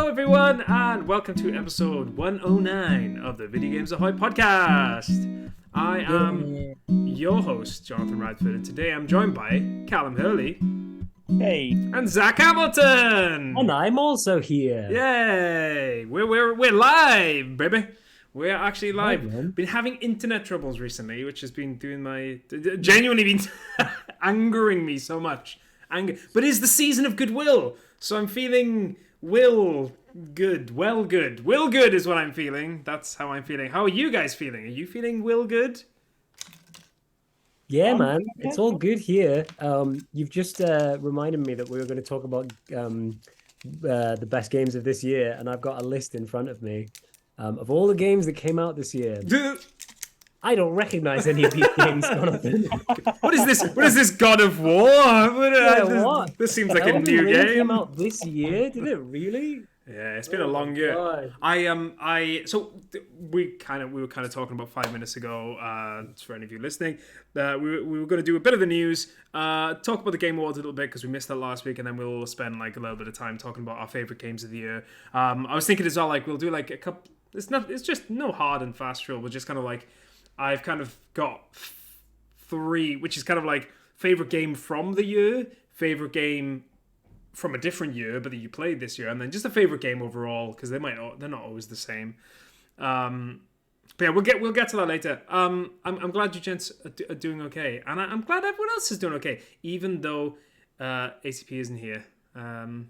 Hello everyone and welcome to episode 109 of the Video Games Ahoy Podcast. I am your host, Jonathan Radford, and today I'm joined by Callum Hurley. Hey. And Zach Hamilton. And I'm also here. Yay! We're live, baby. We're actually live. Been having internet troubles recently, which has been genuinely been angering me so much. But it's the season of goodwill, so I'm feeling Will good is what I'm feeling. That's how I'm feeling. How are you guys feeling? Are you feeling Will good? Yeah, man, it's all good here. You've just reminded me that we were going to talk about the best games of this year, and I've got a list in front of me of all the games that came out this year. I don't recognize any of these games, Jonathan. What is this? What is this God of War? What? This seems like a new game. Came out this year? Did it really? Yeah, it's been a long year. God. So we were kind of talking about 5 minutes ago. For any of you listening, we were going to do a bit of the news, talk about the Game Awards a little bit because we missed that last week, and then we'll spend like a little bit of time talking about our favorite games of the year. I was thinking as well, like we'll do like a couple. It's just no hard and fast rule. We're just kind of like I've kind of got three, which is kind of like favorite game from the year, favorite game from a different year, but that you played this year, and then just a favorite game overall because they're not always the same. But yeah, we'll get to that later. I'm glad you gents are doing okay, and I'm glad everyone else is doing okay, even though ACP isn't here. Haven't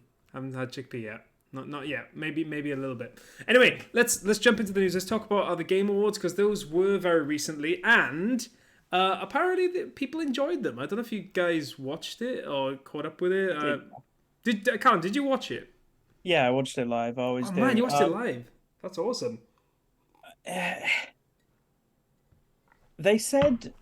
had Chickpea yet. Not yet. Maybe a little bit. Anyway, let's jump into the news. Let's talk about the Game Awards because those were very recently, and apparently people enjoyed them. I don't know if you guys watched it or caught up with it. Callum, did you watch it? Yeah, I watched it live. I always do. Man, you watched it live. That's awesome. They said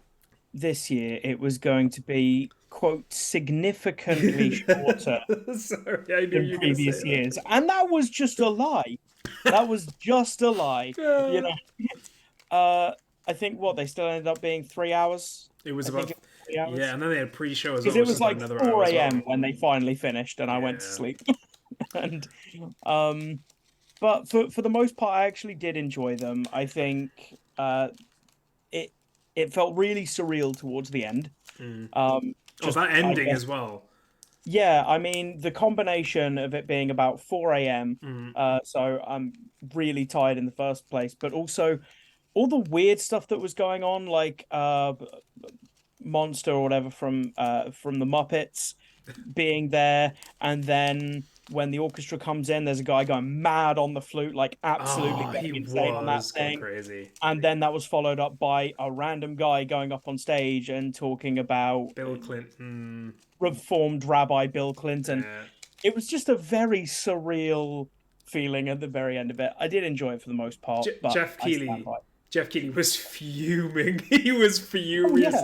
this year it was going to be, quote, significantly shorter Sorry, than previous years. And that was just a lie. That was just a lie. You know, I think they still ended up being 3 hours. It was about 3 hours. Yeah, and then they had pre-show as well. Because it was like 4 a.m. when they finally finished, and I went to sleep. And but for the most part, I actually did enjoy them. I think it felt really surreal towards the end. That ending as well. Yeah, I mean, the combination of it being about 4 a.m., so I'm really tired in the first place, but also all the weird stuff that was going on, like Monster or whatever from the Muppets being there, and then when the orchestra comes in, there's a guy going mad on the flute, like absolutely insane on that thing. Crazy. And then that was followed up by a random guy going up on stage and talking about Bill Clinton, reformed Rabbi Bill Clinton. Yeah. It was just a very surreal feeling at the very end of it. I did enjoy it for the most part. Jeff Keighley was fuming. He was furious,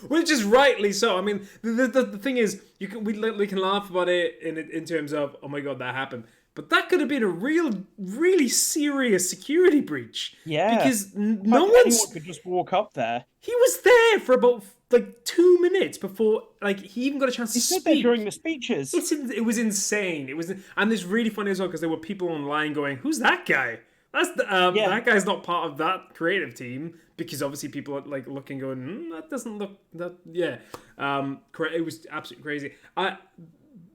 which is rightly so. I mean, the thing is, we can laugh about it in terms of, oh my god, that happened, but that could have been a really serious security breach. Yeah, because anyone could just walk up there. He was there for about like 2 minutes before he even got a chance to speak. He stood there during the speeches. It was insane. And it's really funny as well because there were people online going, "Who's that guy?" That guy's not part of that creative team because obviously people are like looking, going, that doesn't look that. Yeah, it was absolutely crazy.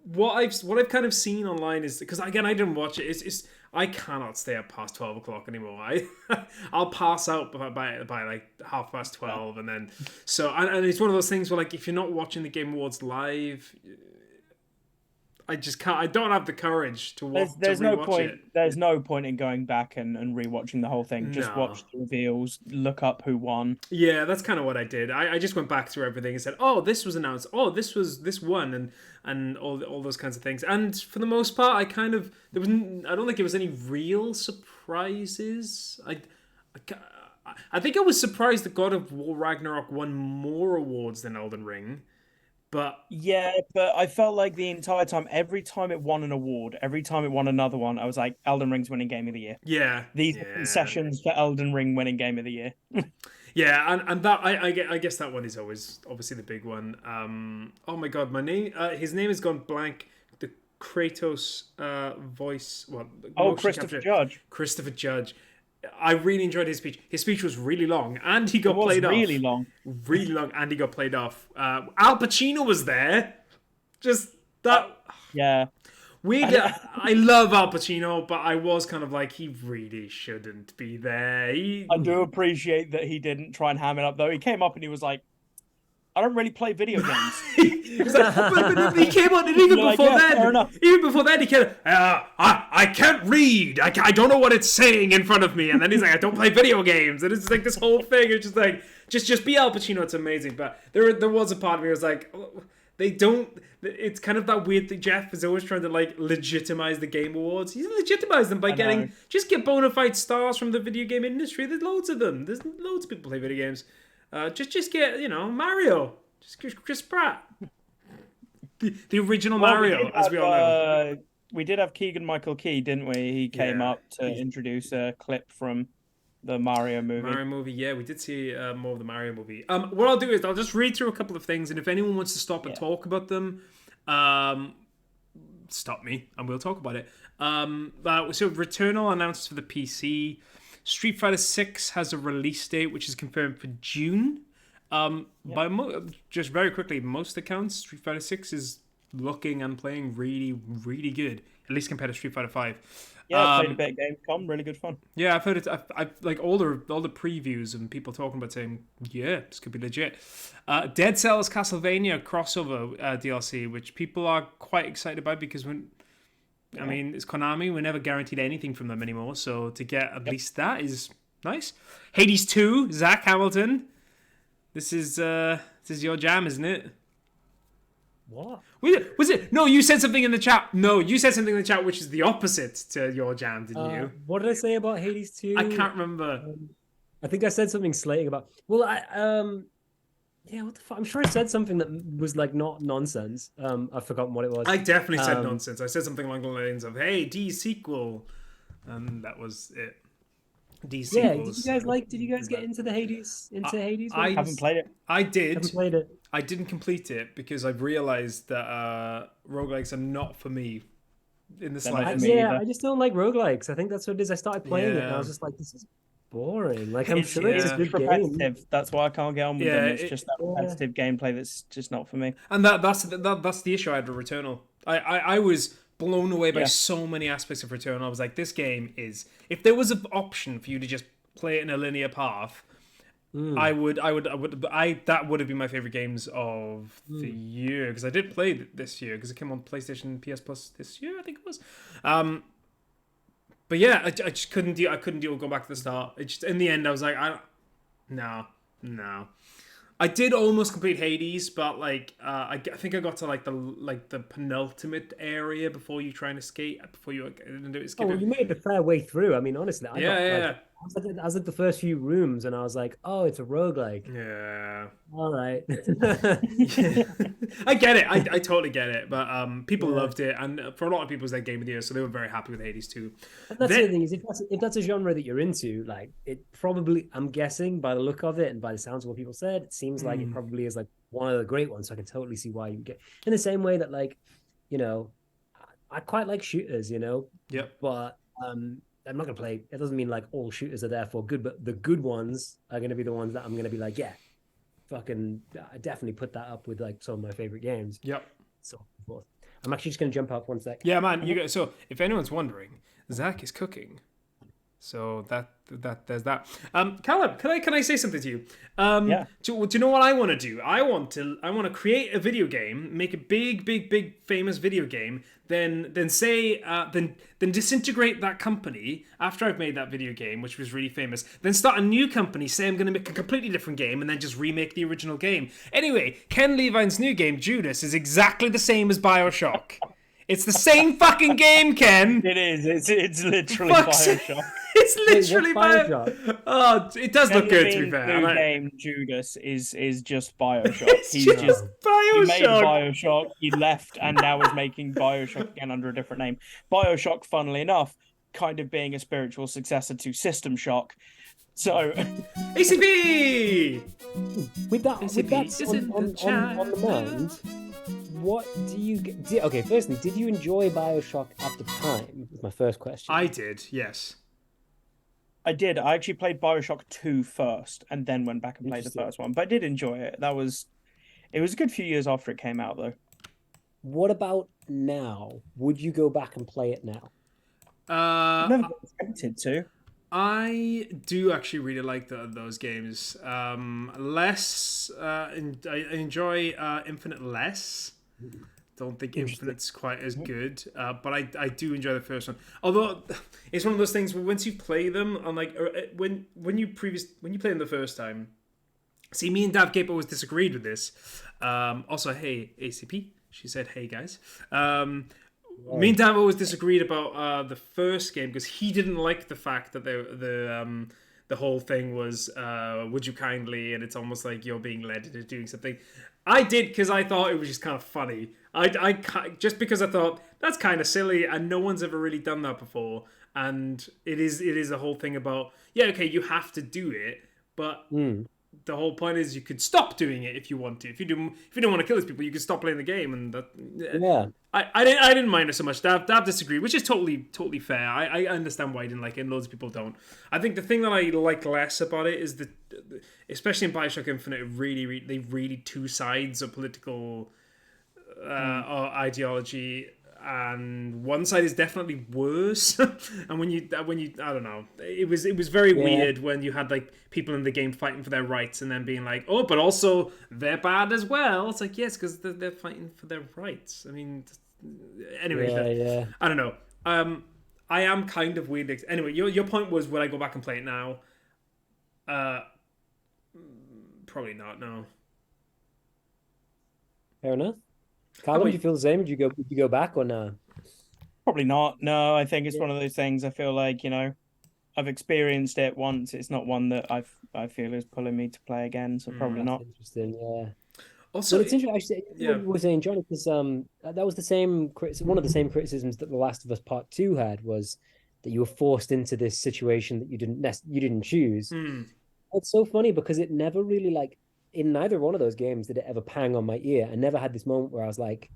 What I've kind of seen online is because again I didn't watch it. It's I cannot stay up past 12 o'clock anymore. I'll pass out by like 12:30, and then and it's one of those things where like if you're not watching the Game Awards live, I just can't. I don't have the courage to watch. There's no point. There's no point in going back and rewatching the whole thing. Just watch the reveals, look up who won. Yeah, that's kind of what I did. I just went back through everything and said, "Oh, this was announced. Oh, this won," and all those kinds of things. And for the most part, I don't think there was any real surprises. I think I was surprised that God of War Ragnarok won more awards than Elden Ring. But I felt like the entire time, every time it won an award, every time it won another one, I was like, Elden Ring's winning Game of the Year. Yeah. These are concessions for Elden Ring winning Game of the Year. Yeah, and that I guess that one is always obviously the big one. Oh my god, his name has gone blank. Kratos voice. Christopher Judge. Christopher Judge. I really enjoyed his speech. His speech was really long, and he got played off. Really long, and he got played off. Al Pacino was there. Just that. Yeah. Weird. I love Al Pacino, but I was kind of like, he really shouldn't be there. I do appreciate that he didn't try and ham it up, though. He came up and he was like, I don't really play video games. but he came on, and even before then, he came. I can't read. I don't know what it's saying in front of me. And then he's like, I don't play video games. And it's like this whole thing. It's just like, just be Al Pacino. It's amazing. But there was a part of me that was like, they don't. It's kind of that weird thing. Jeff is always trying to like legitimize the Game Awards. He's legitimized them by just get bona fide stars from the video game industry. There's loads of them. There's loads of people who play video games. Just get, Mario. Just Chris Pratt. The original Mario, as we all know. We did have Keegan-Michael Key, didn't we? He came up to introduce a clip from the Mario movie. Yeah, we did see more of the Mario movie. What I'll do is I'll just read through a couple of things, and if anyone wants to stop and talk about them, stop me, and we'll talk about it. So Returnal announced for the PC. Street Fighter 6 has a release date, which is confirmed for June. Just very quickly, most accounts, Street Fighter 6 is looking and playing really, really good, at least compared to Street Fighter 5. Yeah, I played a bit of Gamescom, really good fun. Yeah, I've heard it. I like all the previews and people talking about saying, yeah, this could be legit. Dead Cells Castlevania crossover DLC, which people are quite excited about because I mean, it's Konami. We're never guaranteed anything from them anymore, so to get at least that is nice. Hades 2, Zach Hamilton. This is your jam, isn't it? What? Was it? No, you said something in the chat. No, you said something in the chat which is the opposite to your jam, didn't you? What did I say about Hades 2? I can't remember. I think I said something slating about... Well, yeah, what the fuck? I'm sure I said something that was like not nonsense. I've forgotten what it was. I definitely said nonsense. I said something along the lines of, hey, D sequel. And that was it. D sequels. Yeah, did you guys get into the Hades? Hades? I haven't played it. I did. Haven't played it. I didn't complete it because I've realized that roguelikes are not for me in the slightest. I just don't like roguelikes. I think that's what it is. I started playing it and I was just like, this is boring. Like, I'm sure it's a good repetitive game. That's why I can't get on with them. It's just that repetitive gameplay that's just not for me. And that's the issue I had with Returnal. I was blown away by so many aspects of Returnal. I was like, this game is... If there was an option for you to just play it in a linear path, that would have been my favorite games of the year, because I did play this year because it came on PlayStation PS Plus this year, I think it was. But yeah, I just couldn't deal. I couldn't deal with going back to the start. It just, in the end, I was like, no. I did almost complete Hades, but like I think I got to like the penultimate area before you try and escape. Before you escape. Oh, well, you made it a fair way through. I mean, honestly, I was like the first few rooms, and I was like, oh, it's a roguelike. Yeah. All right. I get it. I totally get it. But people loved it, and for a lot of people, it was their game of the year, so they were very happy with Hades too. And that's the thing is, if that's a genre that you're into, like it probably, I'm guessing by the look of it and by the sounds of what people said, it seems like it probably is like one of the great ones. So I can totally see why you get in the same way that, like, I quite like shooters, Yep. But I'm not gonna play. It doesn't mean like all shooters are therefore good, but the good ones are gonna be the ones that I'm gonna be like, yeah, fucking, I definitely put that up with like some of my favorite games. Yep. So forth. I'm actually just gonna jump out 1 sec. Yeah, man. So if anyone's wondering, Zach is cooking. So there's that. Callum, can I say something to you? Yeah. Do you know what I want to do? I want to create a video game, make a big famous video game, then disintegrate that company after I've made that video game, which was really famous. Then start a new company, say I'm going to make a completely different game, and then just remake the original game. Anyway, Ken Levine's new game, Judas, is exactly the same as BioShock. It's the same fucking game, Ken. It is. It's literally BioShock. It's literally BioShock. Oh, it does look good, to be fair. The game Judas is just BioShock. He's just BioShock. He made BioShock. He left and now is making BioShock again under a different name. BioShock, funnily enough, kind of being a spiritual successor to System Shock. So, ACB. With that on the mind, what do you okay, firstly, did you enjoy BioShock at the time? Is my first question. I did, yes. I did. I actually played BioShock 2 first and then went back and played the first one. But I did enjoy it. It was a good few years after it came out, though. What about now? Would you go back and play it now? I've never been tempted to. I do actually really like those games. I enjoy Infinite less. Don't think Infinite's quite as good, but I do enjoy the first one. Although it's one of those things where once you play them, on like when you play them the first time. See, me and Dav Gape always disagreed with this. Also, hey ACP, she said, hey guys. Me and Dav always disagreed about the first game because he didn't like the fact that the whole thing was would you kindly, and it's almost like you're being led into doing something. I did because I thought it was just kind of funny. I just because I thought that's kind of silly and no one's ever really done that before. And it is a whole thing about, yeah, okay, you have to do it, but the whole point is you could stop doing it if you want to. If you don't want to kill these people, you could stop playing the game. And that, yeah, I didn't mind it so much. Dav disagreed, which is totally fair. I understand why he didn't like it, and loads of people don't. I think the thing that I like less about it is that, especially in BioShock Infinite, they really two sides of political or ideology, and one side is definitely worse. And when you I don't know, it was very weird when you had like people in the game fighting for their rights and then being like, oh, but also they're bad as well. It's like, yes, because they're fighting for their rights. I mean, anyway, I don't know. I am kind of weird. Anyway, your point was, would I go back and play it now? Probably not. No. Fair enough. Callum, do you feel the same? Would you go back or no? Probably not. No, I think it's one of those things. I feel like, I've experienced it once. It's not one that I feel is pulling me to play again. So probably not. Interesting. Yeah. Also, well, it's interesting. Actually, what you were saying, Johnny, because that was the same one of the same criticisms that The Last of Us Part 2 had, was that you were forced into this situation that you didn't choose. It's so funny because it never really, like, in neither one of those games did it ever pang on my ear. I never had this moment where I was like,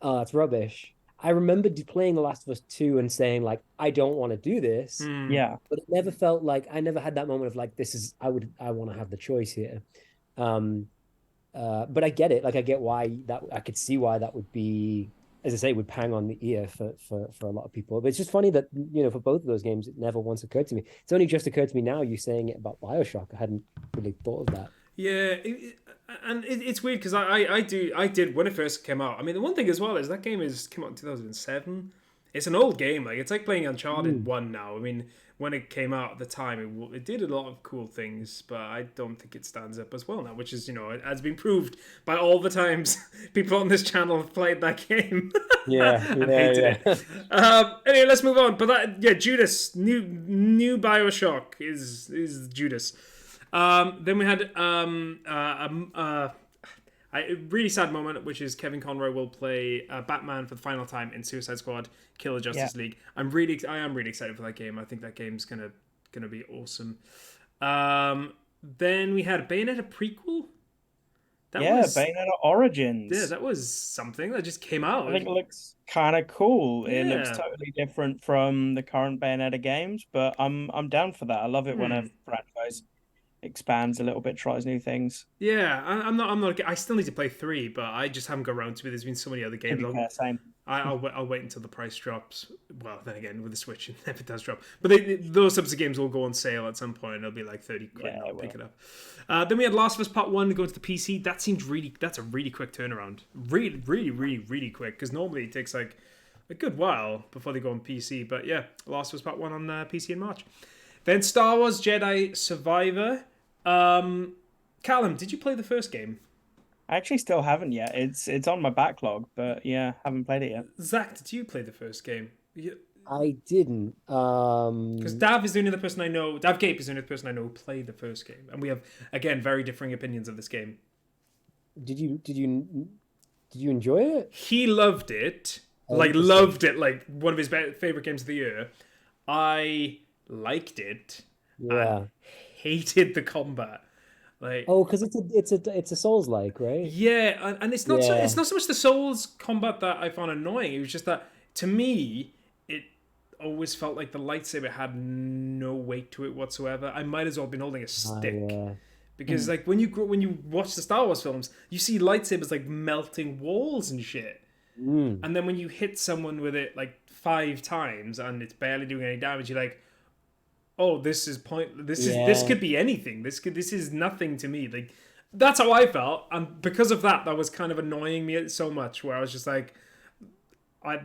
oh, it's rubbish. I remember playing The Last of Us 2 and saying, like, I don't want to do this. Yeah. But it never felt like, I never had that moment of like, I want to have the choice here. But I get it. Like, I get why I could see why that would be, as I say, would pang on the ear for a lot of people. But it's just funny that, for both of those games, it never once occurred to me. It's only just occurred to me now, you saying it about BioShock. I hadn't really thought of that. Yeah, it's weird because I did when it first came out. I mean, the one thing as well is that game came out in 2007. It's an old game. Like, it's like playing Uncharted 1 now. I mean, when it came out at the time, it did a lot of cool things, but I don't think it stands up as well now, which is, it has been proved by all the times people on this channel have played that game. And hated it. Anyway, let's move on. But Judas, new BioShock is Judas. Then we had a really sad moment, which is Kevin Conroy will play Batman for the final time in Suicide Squad: Kill the Justice League. I am really excited for that game. I think that game's gonna be awesome. Then we had Bayonetta prequel. Bayonetta Origins. Yeah, that was something that just came out. I think it looks kind of cool. It looks totally different from the current Bayonetta games, but I'm down for that. I love it when a franchise expands a little bit, tries new things. Yeah, I'm not. I still need to play 3, but I just haven't got around to it. There's been so many other games. Same. I'll wait until the price drops. Well, then again, with the Switch, if it does drop. But those types of games will go on sale at some point. It'll be like 30 quid. And I'll pick it up. Then we had Last of Us Part 1 go to the PC. That's a really quick turnaround. Really, really, really, really quick. Because normally it takes like a good while before they go on PC. But yeah, Last of Us Part 1 on PC in March. Then Star Wars Jedi Survivor. Callum, did you play the first game? I actually still haven't yet. It's on my backlog, but yeah, haven't played it yet. Zach, did you play the first game? I didn't. Because Dav is the only other person I know. Dav Gape is the only other person I know who played the first game, and we have again very differing opinions of this game. Did you enjoy it? He loved it. Loved it. Like one of his favorite games of the year. I liked it. Yeah. And hated the combat. Like, Oh, because it's a Souls-like, right? yeah, and it's Yeah. not so much the Souls combat that I found annoying. It was just that to me, it always felt like the lightsaber had no weight to it whatsoever. I might as well have been holding a stick. Yeah. Because like when you watch the Star Wars films, you see lightsabers like melting walls and shit. Mm. And then when you hit someone with it like 5 times and it's barely doing any damage, you're like, oh, this is point. This Yeah. could be anything. This is nothing to me. Like that's how I felt, and because of that, that was kind of annoying me so much. Where I was just like,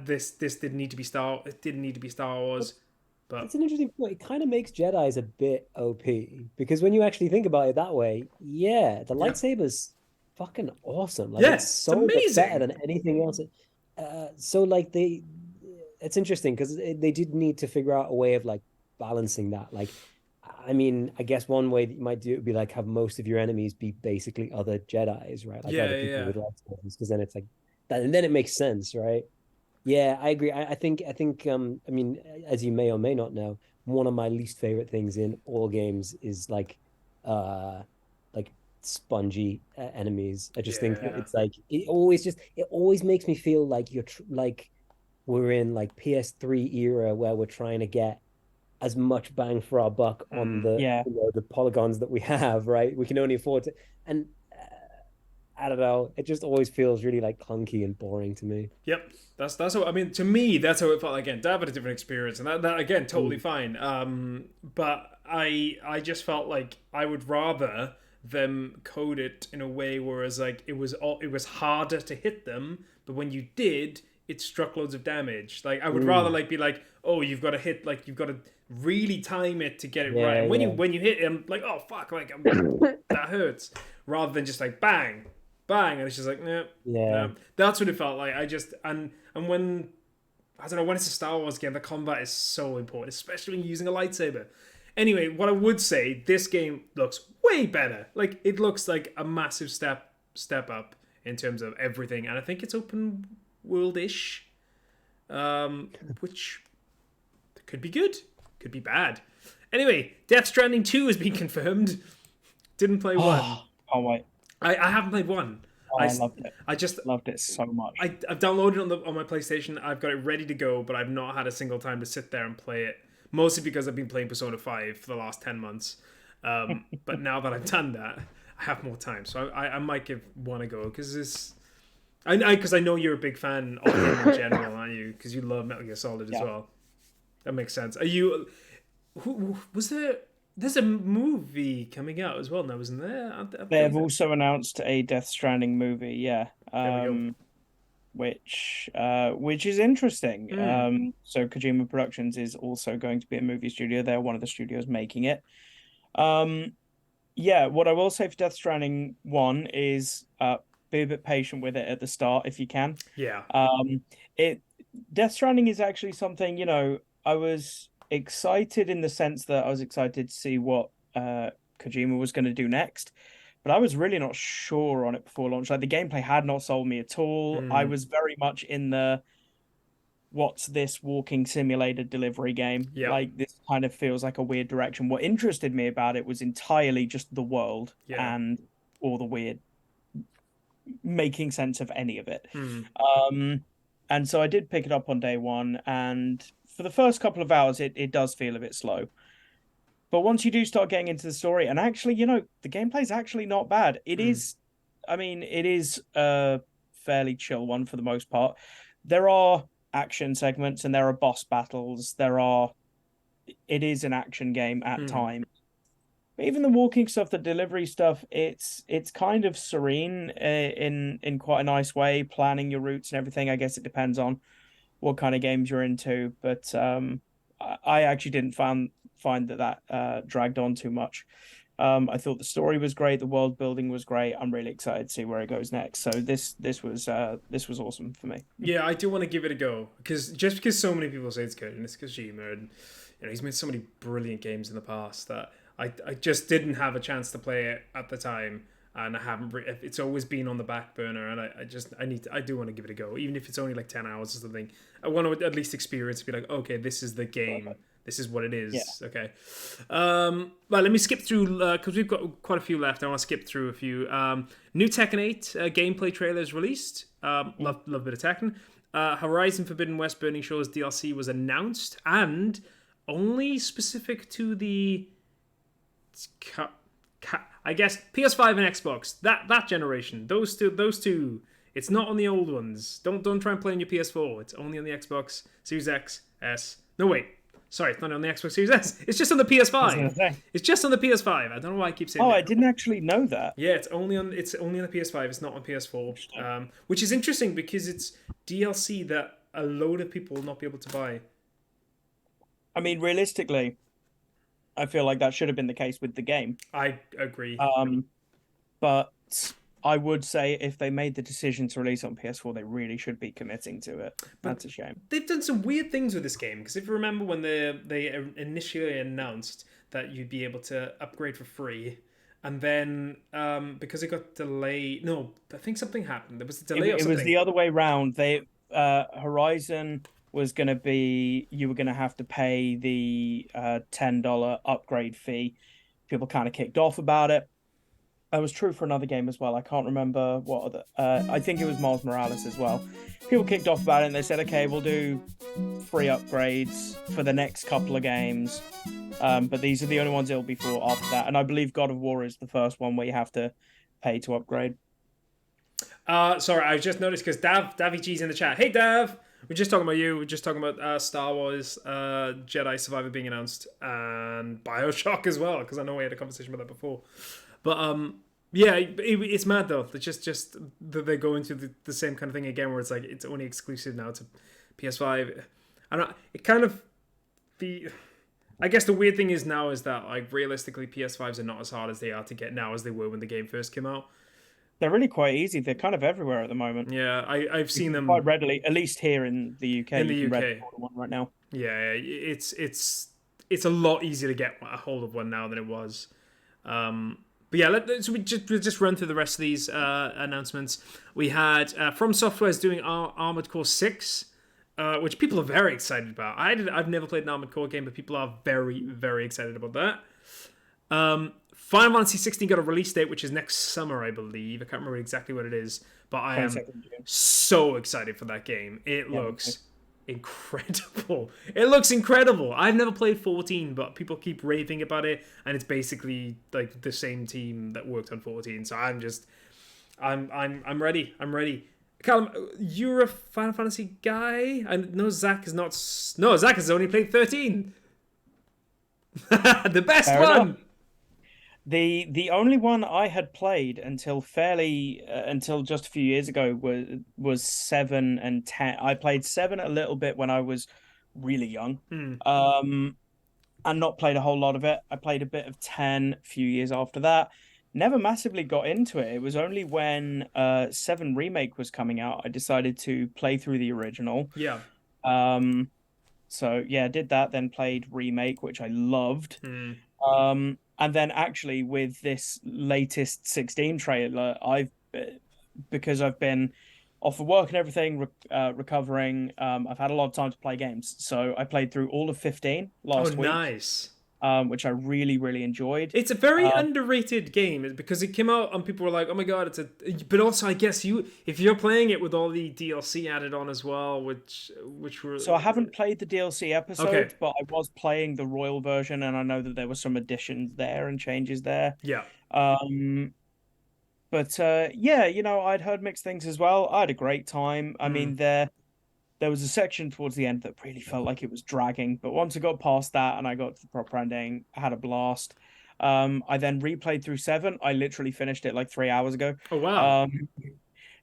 this didn't need to be Star. It didn't need to be Star Wars, but It's an interesting point. It kind of makes Jedi's a bit OP because when you actually think about it that way, yeah, the yeah, lightsaber's fucking awesome. Like yeah, it's it's so much better amazing. than anything else. So like it's interesting because they did need to figure out a way of like balancing that. Like, I mean, I guess one way that you might do it would be like have most of your enemies be basically other Jedi's, right? Like Yeah, other yeah, people yeah. with lightsabers, because then it's like that, and then it makes sense, right? Yeah, I agree. I think I mean, as you may or may not know, one of my least favorite things in all games is uh like spongy enemies. I just think that Yeah. it's like it always makes me feel like like we're in like PS3 era where we're trying to get as much bang for our buck on Mm. Yeah. the polygons that we have, right? We can only afford to, and I don't know, it just always feels really like clunky and boring to me. Yep. That's how I mean to me that's how it felt. Again, Dad had a different experience, and that again totally Mm. fine. But I just felt like I would rather them code it in a way whereas like it was harder to hit them, but when you did, it struck loads of damage. Like I would rather Mm. like be like, oh, you've got to hit like you've got to really time it to get it right, Yeah, and yeah. when you hit him, like oh fuck, like that hurts, rather than just like bang, bang, and it's just like no, Yeah. no. That's what it felt like. I just and when I don't know when it's a Star Wars game, the combat is so important, especially when you're using a lightsaber. Anyway, what I would say, this game looks way better. Like it looks like a massive step up in terms of everything, and I think it's open world-ish, which could be good, could be bad. Anyway, Death Stranding 2 has been confirmed. Didn't play one. Oh, can't wait. I haven't played one. Oh, I, I loved it. I just Loved it so much. I've downloaded it on my PlayStation. I've got it ready to go, but I've not had a single time to sit there and play it. Mostly because I've been playing Persona 5 for the last 10 months. But now that I've done that, I have more time. So I might give one a go because this. Because I know you're a big fan of him in general, aren't you? Because you love Metal Gear Solid as Yeah. well. That makes sense. Are you? Who was there? There's a movie coming out as well now, isn't there? They have also announced a Death Stranding movie, yeah. There we go. Which is interesting. Mm. So Kojima Productions is also going to be a movie studio. They're one of the studios making it. Um, yeah, what I will say for Death Stranding 1 is be a bit patient with it at the start if you can. Yeah. It Death Stranding is actually something, I was excited in the sense that I was excited to see what Kojima was going to do next, but I was really not sure on it before launch. Like the gameplay had not sold me at all. I Mm. was very much in the what's this walking simulator delivery game? Yeah. Like this kind of feels like a weird direction. What interested me about it was entirely just the world Yeah. and all the weird making sense of any of it. Mm. And so I did pick it up on day one, and for the first couple of hours, it does feel a bit slow. But once you do start getting into the story, and actually, the gameplay is actually not bad. It Mm. is, I mean, it is a fairly chill one for the most part. There are action segments and there are boss battles. It is an action game at Mm. times. But even the walking stuff, the delivery stuff, it's kind of serene in quite a nice way. Planning your routes and everything. I guess it depends on what kind of games you're into, but I actually didn't find that dragged on too much. I thought the story was great, the world building was great. I'm really excited to see where it goes next. So this was awesome for me. Yeah, I do want to give it a go because so many people say it's good and it's Kojima and he's made so many brilliant games in the past that I just didn't have a chance to play it at the time, and I haven't. It's always been on the back burner, and I do want to give it a go, even if it's only like 10 hours or something. I want to at least experience, be like, okay, this is the game This is what it is. Yeah. Okay. Well, let me skip through because we've got quite a few left. I want to skip through a few. New Tekken 8 gameplay trailers released. Love a bit of Tekken. Horizon Forbidden West Burning Shores DLC was announced and only specific to the I guess PS5 and Xbox. That generation. Those two. It's not on the old ones. Don't try and play on your PS4. It's only on the Xbox Series X, S. No wait. Sorry, it's not on the Xbox Series S. It's just on the PS5. It's just on the PS5. I don't know why I keep saying that. I didn't actually know that. Yeah, it's only on the PS5. It's not on PS4. Which is interesting because it's DLC that a load of people will not be able to buy. I mean, realistically, I feel like that should have been the case with the game. I agree. But I would say if they made the decision to release on PS4, they really should be committing to it. That's a shame. They've done some weird things with this game, because if you remember when they initially announced that you'd be able to upgrade for free, and then because it got delayed, no, I think something happened. There was a delay. It was the other way round. Horizon was going to be, you were going to have to pay the $10 upgrade fee. People kind of kicked off about it. That was true for another game as well. I can't remember what other. I think it was Miles Morales as well. People kicked off about it and they said, okay, we'll do free upgrades for the next couple of games. But these are the only ones it'll be for after that. And I believe God of War is the first one where you have to pay to upgrade. Sorry, I just noticed because Davy G's in the chat. Hey, Dav! We're just talking about you. We're just talking about Star Wars Jedi Survivor being announced and Bioshock as well, because I know we had a conversation about that before. But yeah, it's mad though. It's just that they're going through the same kind of thing again, where it's like it's only exclusive now to PS5. And it kind of I guess the weird thing is now is that like realistically PS5s are not as hard as they are to get now as they were when the game first came out. They're really quite easy. They're kind of everywhere at the moment. Yeah, I've seen them quite readily, at least here in the UK. In the UK, one right now. Yeah, it's a lot easier to get a hold of one now than it was. But yeah, we'll just run through the rest of these announcements. We had From Software's doing Armored Core 6, which people are very excited about. I've never played an Armored Core game, but people are very, very excited about that. Final Fantasy 16 got a release date, which is next summer, I believe. I can't remember exactly what it is, but I am so excited for that game. It looks incredible. It looks incredible. I've never played 14, but people keep raving about it, and it's basically like the same team that worked on 14. So I'm ready. I'm ready. Callum, you're a Final Fantasy guy. I know Zach is not. No, Zach has only played 13. The best one. Enough. The only one I had played until just a few years ago was 7 and 10. I played 7 a little bit when I was really young, and not played a whole lot of it. I played a bit of 10 a few years after that. Never massively got into it. It was only when 7 Remake was coming out I decided to play through the original. Yeah. So yeah, did that. Then played Remake, which I loved. And then actually with this latest 16 trailer, because I've been off of work and everything, recovering, I've had a lot of time to play games. So I played through all of 15 last week. Nice. Which I really, really enjoyed. It's a very underrated game because it came out and people were like, "Oh my god, But also, I guess if you're playing it with all the DLC added on as well, which were. So I haven't played the DLC episode, but I was playing the Royal version, and I know that there were some additions there and changes there. Yeah. But yeah, I'd heard mixed things as well. I had a great time. I mean, there was a section towards the end that really felt like it was dragging, but once I got past that and I got to the proper ending, I had a blast. I then replayed through 7. I literally finished it like 3 hours ago. Oh wow!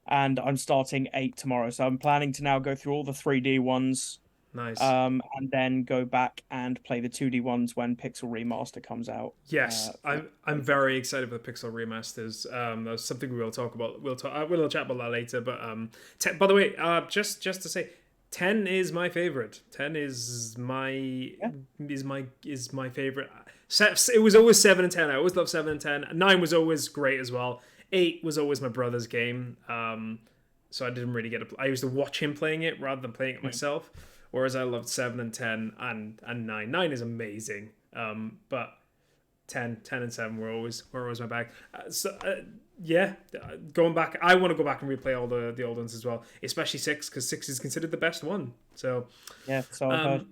And I'm starting 8 tomorrow, so I'm planning to now go through all the 3D ones. Nice. And then go back and play the 2D ones when Pixel Remaster comes out. Yes, I'm very excited for the Pixel remasters. That's something we will talk about. We'll chat about that later. But by the way, just to say. 10 is my favorite. 10 is my favorite. It was always 7 and 10. I always loved 7 and 10. 9 was always great as well. 8 was always my brother's game. So I didn't really I used to watch him playing it rather than playing it myself. whereas I loved 7 and 10 and 9. 9 is amazing, but 10 and 7 were always my bag. Going back, I want to go back and replay all the old ones as well, especially 6, because 6 is considered the best one. So yeah, so I've heard.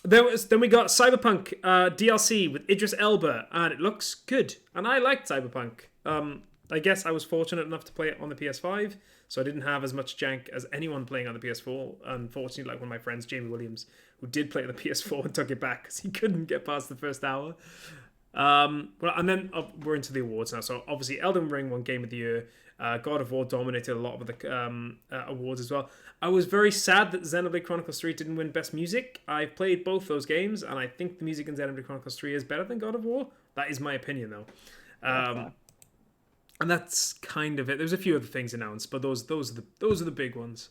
Then we got Cyberpunk DLC with Idris Elba, and it looks good. And I liked Cyberpunk. I guess I was fortunate enough to play it on the PS5, so I didn't have as much jank as anyone playing on the PS4. Unfortunately, like one of my friends, Jamie Williams, who did play on the PS4 and took it back because he couldn't get past the first hour. And then we're into the awards now. So obviously, Elden Ring won Game of the Year. God of War dominated a lot of the awards as well. I was very sad that Xenoblade Chronicles 3 didn't win Best Music. I've played both those games, and I think the music in Xenoblade Chronicles 3 is better than God of War. That is my opinion, though. And that's kind of it. There's a few other things announced, but those are the big ones.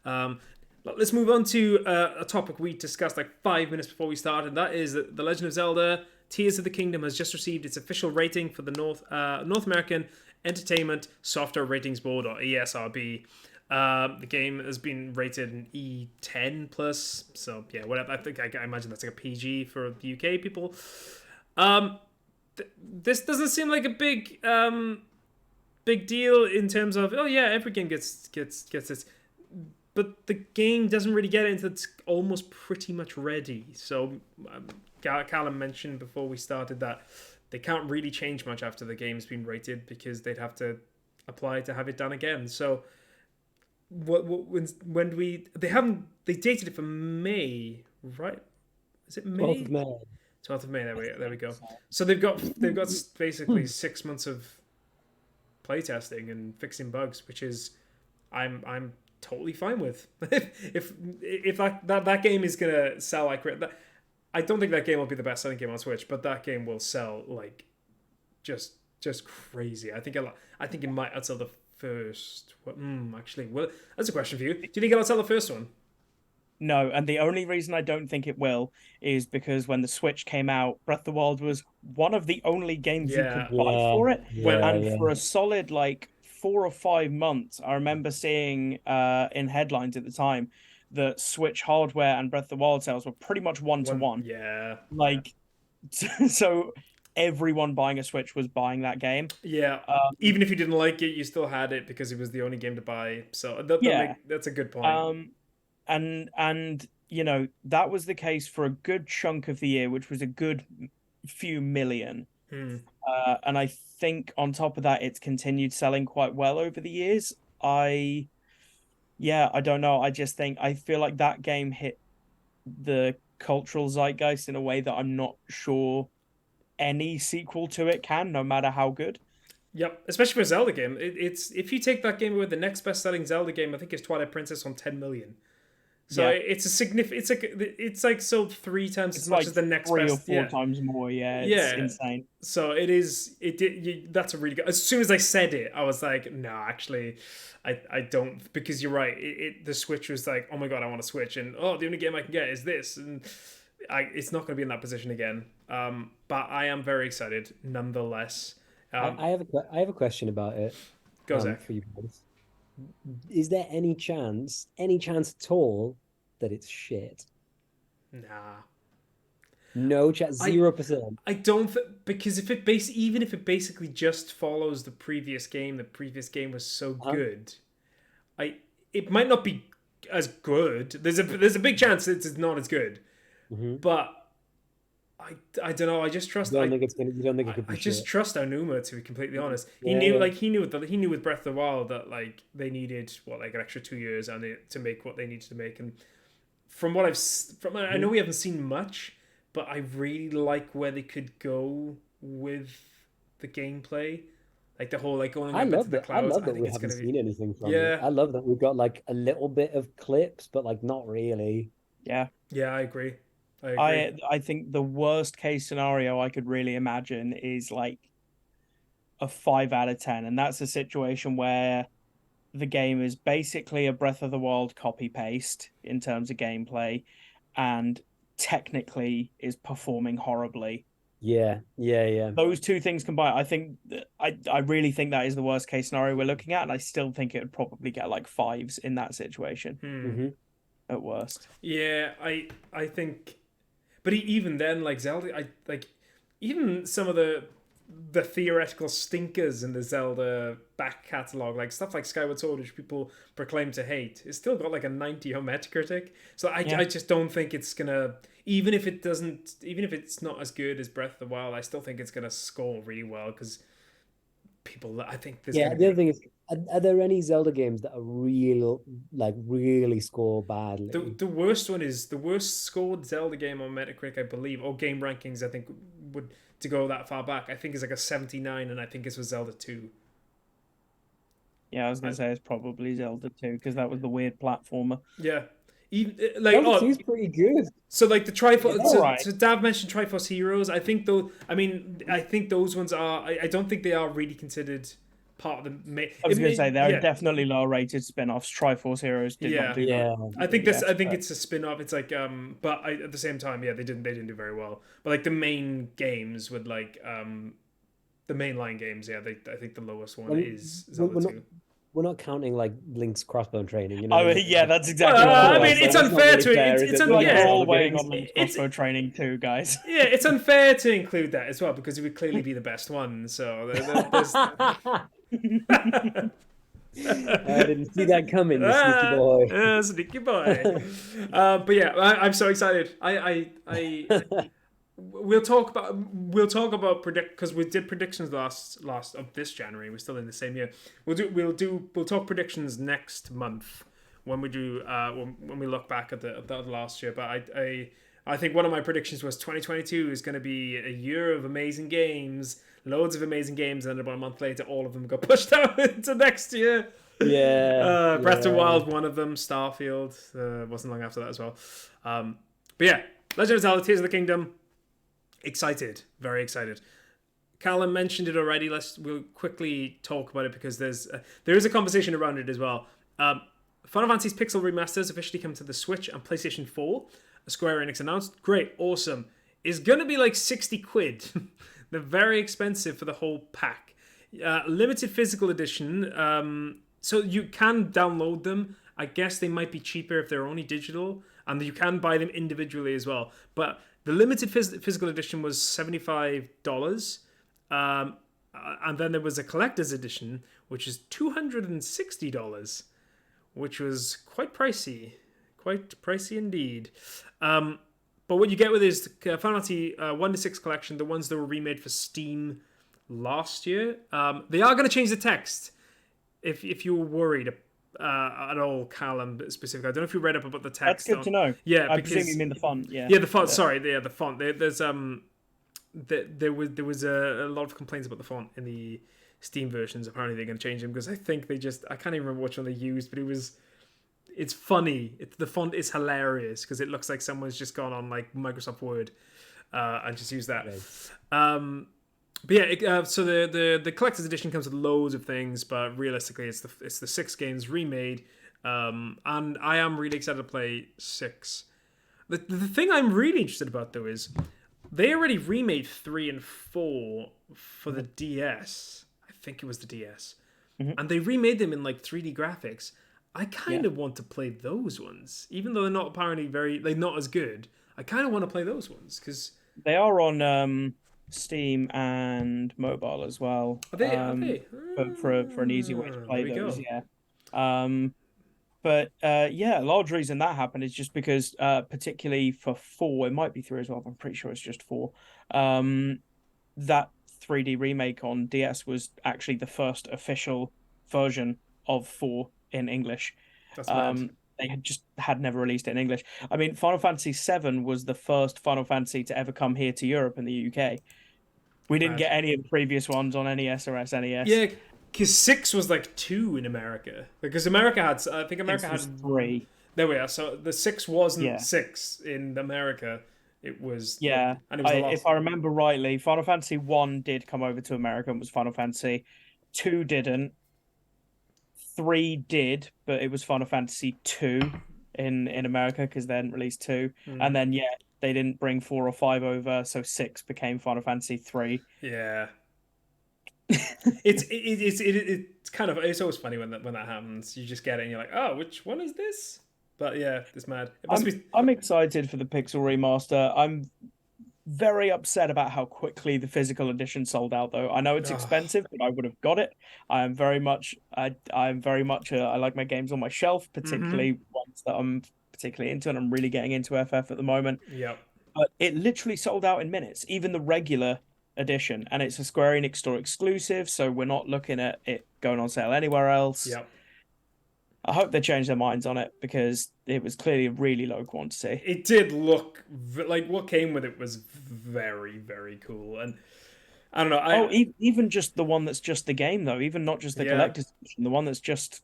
Let's move on to a topic we discussed like 5 minutes before we started. That is that The Legend of Zelda: Tears of the Kingdom has just received its official rating for the North American Entertainment Software Ratings Board, or ESRB. The game has been rated an E10 plus, so yeah, whatever. I imagine that's like a PG for the UK people. This doesn't seem like a big deal in terms of every game gets this, but the game doesn't really get it until it's almost pretty much ready. So Callum mentioned before we started that they can't really change much after the game's been rated because they'd have to apply to have it done again. So when do we? They dated it for May, right? Is it May? 12th of May. 12th of May. There we go. So they've got basically 6 months of playtesting and fixing bugs, which is I'm totally fine with. if that game is gonna sell like that, I don't think that game will be the best selling game on Switch, but that game will sell like just crazy. I think it might outsell the first. Actually, well, that's a question for you. Do you think it'll outsell the first one? No, and the only reason I don't think it will is because when the Switch came out, Breath of the Wild was one of the only games you could buy for it. For a solid like 4 or 5 months, I remember seeing in headlines at the time that Switch hardware and Breath of the Wild sales were pretty much one to one. Yeah. So everyone buying a Switch was buying that game. Yeah. Even if you didn't like it, you still had it because it was the only game to buy. So that's a good point. And you know, that was the case for a good chunk of the year, which was a good few million. And I think on top of that, it's continued selling quite well over the years. I don't know. I feel like that game hit the cultural zeitgeist in a way that I'm not sure any sequel to it can, no matter how good. Yep, especially for a Zelda game. It's if you take that game away, the next best-selling Zelda game, I think, is Twilight Princess on 10 million. So it's a significant. It's like sold 3 times as much as the next best. 3 or 4 times more. It's insane. So it is. That's a really good. As soon as I said it, I was like, no, actually, I don't, because you're right. The Switch was like, oh my god, I want to Switch, and the only game I can get is this, and it's not going to be in that position again. But I am very excited nonetheless. I have a question about it. Go, Zach. For you both. Is there any chance at all that it's shit? Nah. No chance. 0%. I don't because even if it basically just follows the previous game was so good. It might not be as good. There's a big chance it's not as good. Mm-hmm. But I don't know. I just trust. You don't think it could be? I just trust Aonuma, to be completely honest. He knew with Breath of the Wild that like they needed an extra 2 years on it to make what they needed to make. And from what I know we haven't seen much, but I really like where they could go with the gameplay, like the whole like going up into the clouds. I love that we haven't seen anything from it. I love that we've got like a little bit of clips, but like not really. Yeah, I agree. I think the worst case scenario I could really imagine is like a 5 out of 10, and that's a situation where the game is basically a Breath of the Wild copy paste in terms of gameplay, and technically is performing horribly. Yeah. Those two things combined, I think I really think that is the worst case scenario we're looking at, and I still think it would probably get like 5s in that situation. Mm-hmm. at worst. Yeah, I think, but even then, like Zelda, I like even some of the theoretical stinkers in the Zelda back catalog, like stuff like Skyward Sword, which people proclaim to hate, it's still got like a 90 on Metacritic. So I just don't think it's gonna, even if it's not as good as Breath of the Wild, I still think it's gonna score really well because people, I think there's the other thing is, are there any Zelda games that are really score badly? The worst one is the worst scored Zelda game on Metacritic, I believe, or game rankings. I think would to go that far back. I think it's like a 79, and I think it's for Zelda 2. Yeah, I was gonna say it's probably Zelda 2 because that was the weird platformer. Yeah, even like Zelda 2 is pretty good. So like the Triforce, right. so Dav mentioned Triforce Heroes. I think though, I think those ones are. I don't think they are really considered part of the main. I was going to say there are definitely lower rated spin-offs. Triforce Heroes did not do that. I think this. I think it's a spin-off. It's like but at the same time, they didn't do very well. But like the main games would like the mainline games. Yeah, I think the lowest one is Zelda 2. We're not counting like Link's crossbow training. You know, yeah, that's exactly. I mean, it's unfair to we're all waiting on Link's crossbow training too, guys. Yeah, it's unfair to include that as well because it would clearly be the best one. So there's. I didn't see that coming, sneaky boy. Sneaky boy. But yeah, I'm so excited. We'll talk about because we did predictions last of this January. We're still in the same year. We'll talk predictions next month when we do when we look back at the last year. But I think one of my predictions was 2022 is going to be a year of amazing games, loads of amazing games, and about a month later, all of them got pushed out into next year. Yeah. Breath of the Wild, one of them. Starfield wasn't long after that as well. But yeah, Legend of Zelda: Tears of the Kingdom. Excited, very excited. Callum mentioned it already. We'll quickly talk about it because there is a conversation around it as well. Final Fantasy's Pixel remasters officially come to the Switch and PlayStation 4. Square Enix announced. Great, awesome. It's gonna be like 60 quid. They're very expensive for the whole pack. Limited physical edition. So you can download them. I guess they might be cheaper if they're only digital, and you can buy them individually as well. But the limited physical edition was $75, and then there was a collector's edition, which is $260, which was quite pricey indeed. But what you get with is the Final Fantasy 1-6 collection, the ones that were remade for Steam last year. They are going to change the text. If you were worried at all, Callum specifically, I don't know if you read up about the text. That's good to know. Yeah, I presume you mean the font. Yeah, the font. Yeah. Sorry, the font. There's there was a lot of complaints about the font in the Steam versions. Apparently, they're going to change them because I think I can't even remember which one they used, but it's funny. The font is hilarious because it looks like someone's just gone on like Microsoft Word and just used that. Right. But yeah, so the collector's edition comes with loads of things, but realistically, it's the 6 games remade, and I am really excited to play 6. The thing I'm really interested about though is they already remade 3 and 4 for the DS. I think it was the DS, and they remade them in like 3D graphics. I kind of want to play those ones, even though they're not apparently they're not as good. I kind of want to play those ones because they are on Steam and mobile as well. Are they? For an easy way to play those, But a large reason that happened is just because, particularly for 4, it might be 3 as well, but I'm pretty sure it's just 4. That 3D remake on DS was actually the first official version of 4 in English. That's mad. They had never released it in English. I mean, Final Fantasy VII was the first Final Fantasy to ever come here to Europe and the UK. We didn't get any of the previous ones on NES or SNES. Yeah, because 6 was like 2 in America. Because America had, I think America had 3. There we are. So the 6 wasn't 6 in America. It was and it was if I remember rightly, Final Fantasy 1 did come over to America and was Final Fantasy. 2 didn't. 3 did, but it was Final Fantasy 2 in America because they hadn't released 2, and then they didn't bring 4 or 5 over, so 6 became Final Fantasy 3. Yeah. it's kind of, it's always funny when that happens. You just get it and you're like, oh, which one is this? But yeah, it's mad. It must be. I'm excited for the Pixel remaster. I'm very upset about how quickly the physical edition sold out, though. I know it's expensive, but I would have got it. I'm very much I like my games on my shelf, particularly ones that I'm particularly into, and I'm really getting into FF at the moment. Yep. But it literally sold out in minutes, even the regular edition, and it's a Square Enix store exclusive, so we're not looking at it going on sale anywhere else. Yep. I hope they change their minds on it because it was clearly a really low quantity. It did look like what came with it was very, very cool. And I don't know. Even just the one that's just the game, though, even not just the collector's edition, the one that's just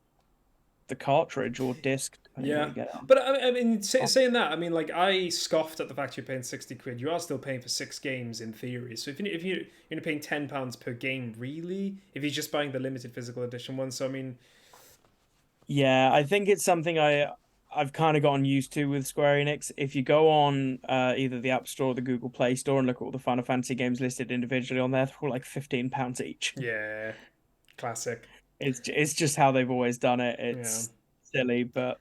the cartridge or disc. Yeah, but I mean, saying that, I mean, like, I scoffed at the fact you're paying 60 quid. You are still paying for 6 games in theory. So if you're paying £10 per game, really, if you're just buying the limited physical edition one. So I mean. Yeah, I think it's something I've kind of gotten used to with Square Enix. If you go on either the App Store or the Google Play Store and look at all the Final Fantasy games listed individually on there, they're all like £15 each. Yeah, classic. It's just how they've always done it. It's silly, but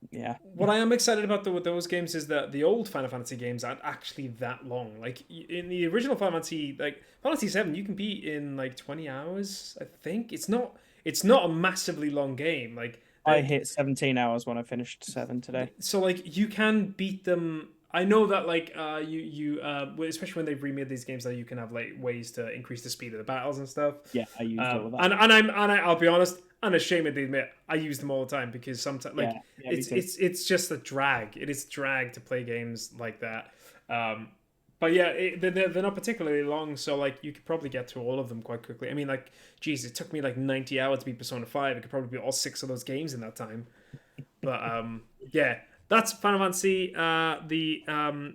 yeah. What I am excited about with those games is that the old Final Fantasy games aren't actually that long. Like in the original Final Fantasy, like Final Fantasy 7, you can beat in like 20 hours. I think it's not a massively long game. Like I hit 17 hours when I finished 7 today. So like you can beat them. I know that like you especially when they've remade these games, that you can have like ways to increase the speed of the battles and stuff. Yeah, I used all of that. And I'll be honest, unashamedly admit, I use them all the time because sometimes like it's just a drag. It is drag to play games like that. But yeah, they're not particularly long, so like you could probably get through all of them quite quickly. I mean, like, geez, it took me like 90 hours to beat Persona 5. I could probably beat all 6 of those games in that time. But yeah, that's Final Fantasy. The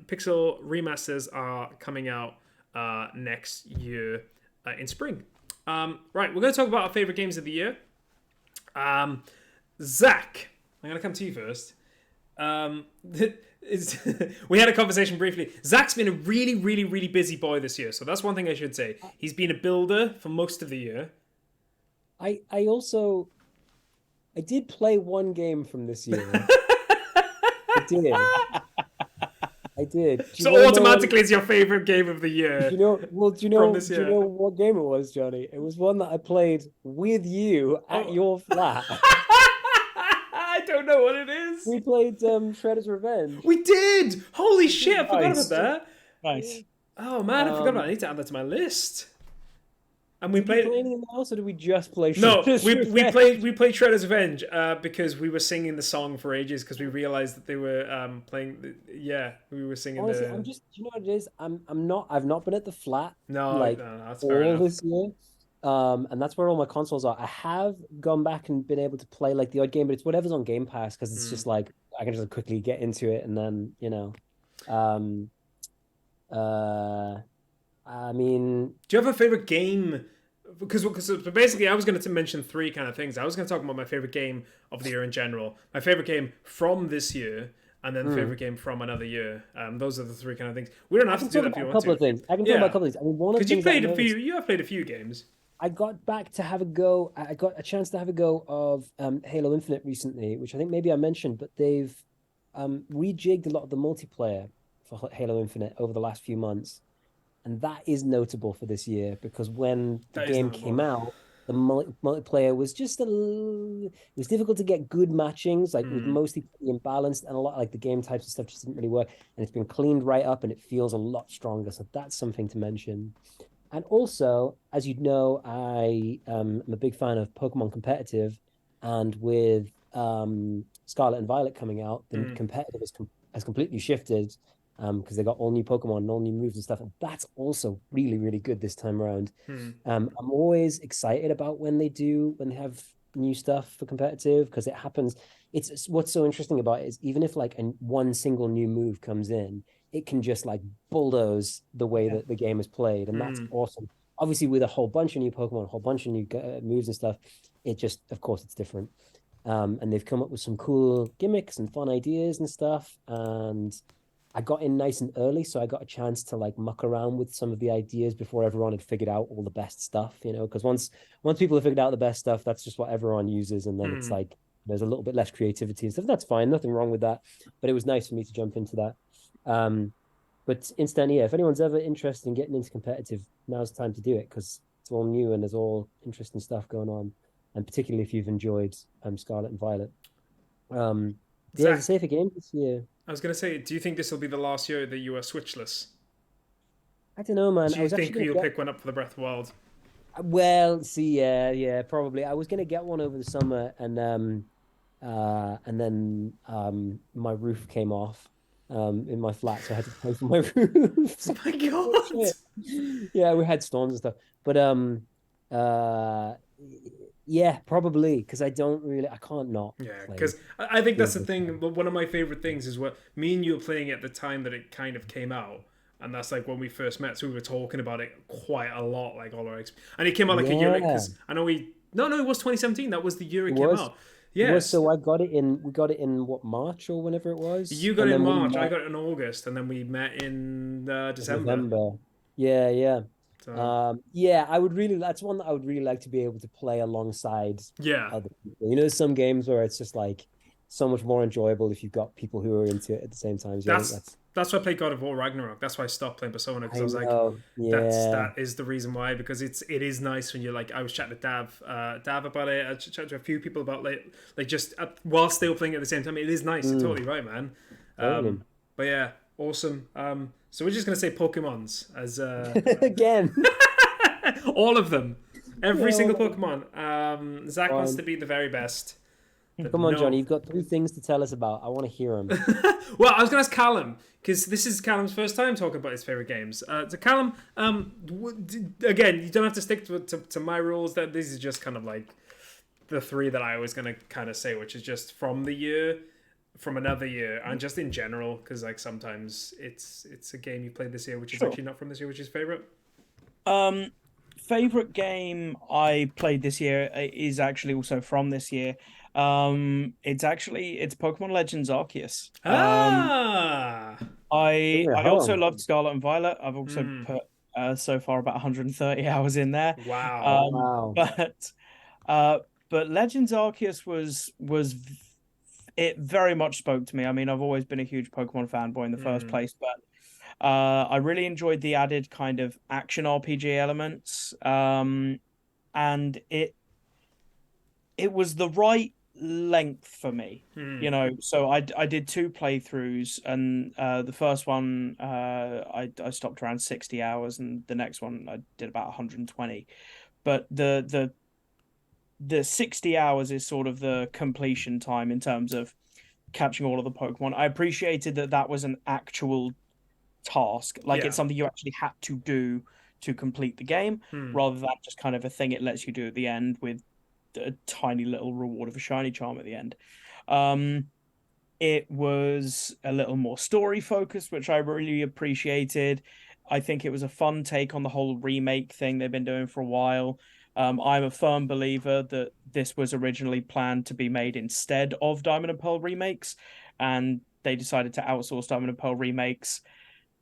Pixel remasters are coming out next year in spring. Right, we're going to talk about our favorite games of the year. Zach, I'm going to come to you first. We had a conversation briefly. Zach's been a really, really, really busy boy this year, so that's one thing I should say. He's been a builder for most of the year. I did play one game from this year. I did. So automatically, it's your favorite game of the year. Do you know what game it was, Johnny? It was one that I played with you at your flat. I don't know what it is. We played Shredder's Revenge. We did! Holy shit, I forgot about that. Nice. Oh man, I forgot about that. I need to add that to my list. And we did played. We play anything else, or did we just play Shredder's Revenge? We played Shredder's Revenge because we were singing the song for ages because we realized that they were playing. We were singing. Honestly, I'm just. You know what it is? I've not been at the flat. No, that's fair all enough. this year. And that's where all my consoles are. I have gone back and been able to play like the odd game, but it's whatever's on Game Pass because it's just like I can just quickly get into it and then I mean, do you have a favorite game? Because basically, I was going to mention 3 kind of things. I was going to talk about my favorite game of the year in general, my favorite game from this year, and then favorite game from another year. Those are the 3 kind of things. We don't have to do that if you want to. A couple of things. I can talk about a couple of things. I mean, one of the things you have played a few games. I got back to have a go. I got a chance to have a go of Halo Infinite recently, which I think maybe I mentioned, but they've rejigged a lot of the multiplayer for Halo Infinite over the last few months. And that is notable for this year because when the game came out, the multiplayer was just it was difficult to get good matchings, like it was mostly pretty imbalanced, and a lot like the game types and stuff just didn't really work. And it's been cleaned right up and it feels a lot stronger. So that's something to mention. And also, as you know, I am a big fan of Pokemon Competitive, and with Scarlet and Violet coming out, the competitive has completely shifted because they got all new Pokemon and all new moves and stuff, and that's also really, really good this time around. I'm always excited about when they have new stuff for competitive because it happens. It's what's so interesting about it is even if like one single new move comes in, it can just like bulldoze the way that the game is played, and that's awesome. Obviously, with a whole bunch of new Pokemon, a whole bunch of new moves and stuff, it just, of course, it's different. And they've come up with some cool gimmicks and fun ideas and stuff. And I got in nice and early, so I got a chance to like muck around with some of the ideas before everyone had figured out all the best stuff. Because once people have figured out the best stuff, that's just what everyone uses, and then it's like there's a little bit less creativity and stuff. That's fine, nothing wrong with that. But it was nice for me to jump into that. But incidentally, yeah, if anyone's ever interested in getting into competitive, now's the time to do it because it's all new and there's all interesting stuff going on. And particularly if you've enjoyed Scarlet and Violet. Yeah, it's a safer game this year. I was going to say, do you think this will be the last year that you are Switchless? I don't know, man. Do you think you'll pick one up for the Breath of the Wild? Well, see, yeah, probably. I was going to get one over the summer and then my roof came off in my flat, so I had to pay for my roof. Oh my God. Yeah, we had storms and stuff. But yeah, probably because I can't not. Yeah, because I think that's the thing. One of my favorite things is what me and you were playing at the time that it kind of came out. And that's like when we first met, so we were talking about it quite a lot, like all our and it came out like a year because I know it was 2017. That was the year it came out. Yeah. So we got it in what, March or whenever it was? You got it in March, I got it in August, and then we met in December. Yeah. So. That's one that I would really like to be able to play alongside other people. You know, some games where it's just like so much more enjoyable if you've got people who are into it at the same time. That's why I played God of War Ragnarok. That's why I stopped playing Persona, because I was like, that is the reason why, because it is nice when you're like, I was chatting to Dav about it. I chatted to a few people about like just whilst they were playing at the same time. It is nice. You're totally right, man. But yeah, awesome. So we're just gonna say Pokemons as again, all of them, every single Pokemon. Zach wants to be the very best. Come on, Johnny, you've got 3 things to tell us about. I want to hear them. Well, I was going to ask Callum, because this is Callum's first time talking about his favourite games. So Callum, again, you don't have to stick to my rules. That these are just kind of like the 3 that I was going to kind of say, which is just from the year, from another year, and just in general, because like sometimes it's a game you played this year, which is actually not from this year, which is favourite. Favorite game I played this year is actually also from this year. It's Pokemon Legends Arceus. I also loved Scarlet and Violet. I've also put so far about 130 hours in there. Wow. But Legends Arceus was it very much spoke to me. I mean, I've always been a huge Pokemon fanboy in the first place, but I really enjoyed the added kind of action RPG elements, and it was the right length for me, you know. So I did 2 playthroughs, and the first one I stopped around 60 hours, and the next one I did about 120. But the 60 hours is sort of the completion time in terms of catching all of the Pokemon. I appreciated that was an actual task, like it's something you actually had to do to complete the game, rather than just kind of a thing it lets you do at the end with a tiny little reward of a shiny charm at the end. It was a little more story focused, which I really appreciated. I think it was a fun take on the whole remake thing they've been doing for a while. I'm a firm believer that this was originally planned to be made instead of Diamond and Pearl remakes, and they decided to outsource Diamond and Pearl remakes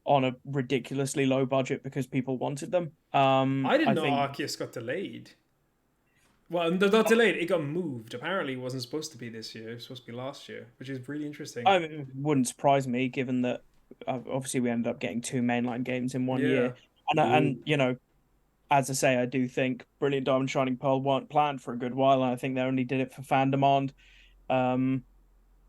on a ridiculously low budget because people wanted them. I didn't know Arceus got delayed. Well, not delayed. It got moved. Apparently, it wasn't supposed to be this year. It was supposed to be last year, which is really interesting. I mean, it wouldn't surprise me, given that obviously we ended up getting 2 mainline games in one year. And you know, as I say, I do think Brilliant Diamond Shining Pearl weren't planned for a good while, and I think they only did it for fan demand.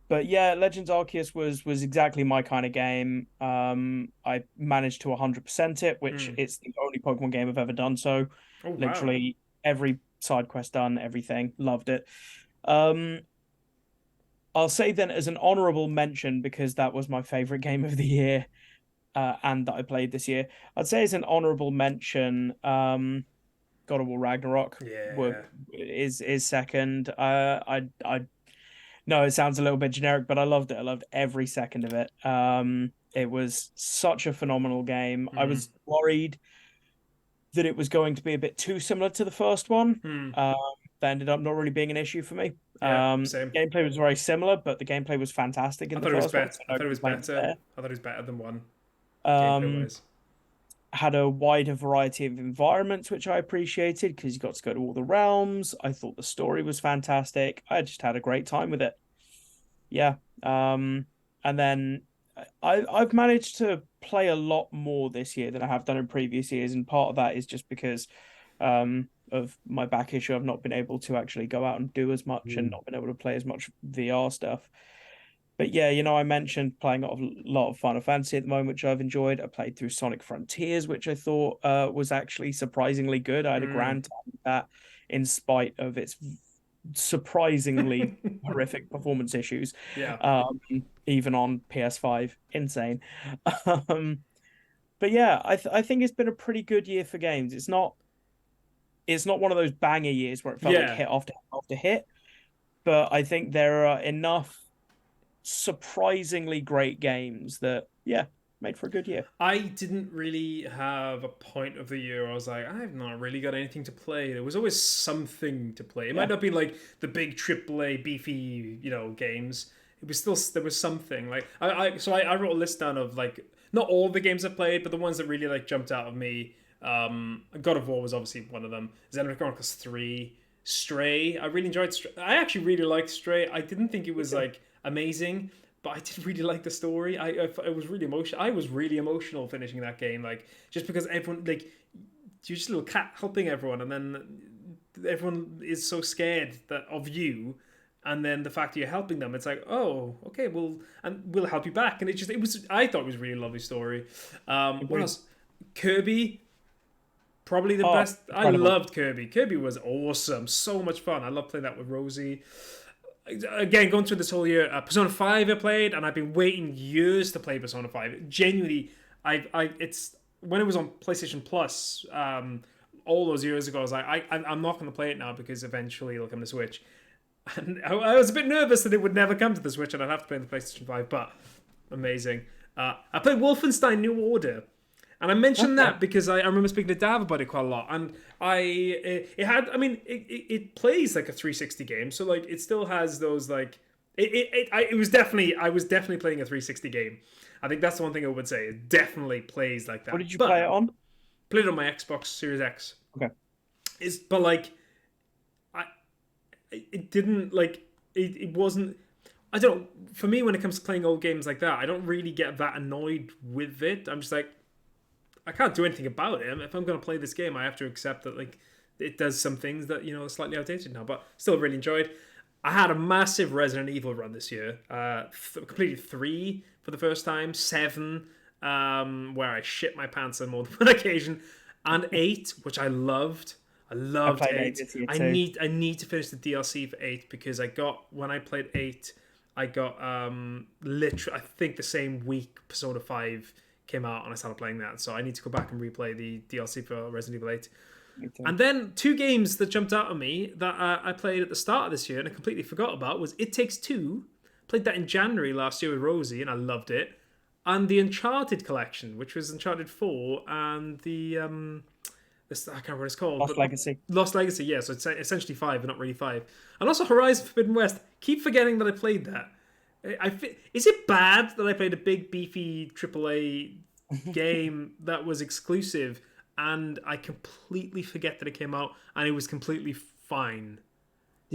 But yeah, Legends Arceus was exactly my kind of game. I managed to 100% it, which it's the only Pokemon game I've ever done so. Oh, literally every side quest done, everything. Loved it. I'll say then as an honorable mention, because that was my favorite game of the year, and that I played this year, I'd say as an honorable mention, God of War Ragnarok is second. No, it sounds a little bit generic, but I loved it. I loved every second of it. It was such a phenomenal game. I was worried that it was going to be a bit too similar to the first one. That ended up not really being an issue for me. Same. Gameplay was very similar, but the gameplay was fantastic in the first one. I thought it was better. I thought it was better than 1. had a wider variety of environments, which I appreciated because you got to go to all the realms. I thought the story was fantastic. I just had a great time with it. Yeah. And then I've managed to play a lot more this year than I have done in previous years, and part of that is just because of my back issue. I've not been able to actually go out and do as much and not been able to play as much VR stuff. But yeah, I mentioned playing a lot of Final Fantasy at the moment, which I've enjoyed. I played through Sonic Frontiers, which I thought was actually surprisingly good. I had a grand time with that, in spite of its surprisingly horrific performance issues. Yeah. Even on PS5, insane. But yeah, I think it's been a pretty good year for games. It's not one of those banger years where it felt like hit after hit after hit, but I think there are enough surprisingly great games that made for a good year. I didn't really have a point of the year where I was like, I've not really got anything to play. There was always something to play. It might not be like the big AAA beefy, games. It was still, there was something. Like I wrote a list down of like not all the games I played, but the ones that really like jumped out of me. God of War was obviously one of them. Zelda Chronicles 3, Stray. I really enjoyed Stray. I actually really liked Stray. I didn't think it was like amazing, but I did really like the story. I was really emotional. I was really emotional finishing that game, like just because everyone, like, you're just a little cat helping everyone, and then everyone is so scared of you, and then the fact that you're helping them, it's like, oh, okay, we'll help you back, and I thought it was a really lovely story. What else? Kirby. Probably the best. Incredible. I loved Kirby. Kirby was awesome. So much fun. I love playing that with Rosie. Again, going through this whole year, Persona 5 I played, and I've been waiting years to play Persona 5. Genuinely, it's when it was on PlayStation Plus, all those years ago, I was like, I'm not going to play it now because eventually it'll come to Switch. And I was a bit nervous that it would never come to the Switch and I'd have to play on the PlayStation 5, but amazing. I played Wolfenstein New Order. And I mentioned that because I remember speaking to Dav about it quite a lot, and it plays like a 360 game, so like it still has those like I was definitely playing a 360 game. I think that's the one thing I would say. It definitely plays like that. What did you play it on? Played it on my Xbox Series X. Okay. But like, it didn't like it wasn't. I don't know. For me, when it comes to playing old games like that, I don't really get that annoyed with it. I'm just like, I can't do anything about it. If I'm going to play this game, I have to accept that like it does some things that are slightly outdated now, but still really enjoyed. I had a massive Resident Evil run this year. Completed 3 for the first time, 7 where I shit my pants on more than one occasion, and 8, which I loved. I loved 8. I need to finish the DLC for 8 because when I played 8, I got literally I think the same week Persona 5 came out and I started playing that, so I need to go back and replay the DLC for Resident Evil 8. And then 2 games that jumped out at me that I played at the start of this year and I completely forgot about was It Takes Two. Played that in January last year with Rosie and I loved it. And the Uncharted collection, which was Uncharted 4 and the I can't remember what it's called. Lost Legacy, yeah. So it's essentially 5, but not really 5. And also Horizon Forbidden West. Keep forgetting that I played that. Is it bad that I played a big beefy AAA game that was exclusive and I completely forget that it came out and it was completely fine?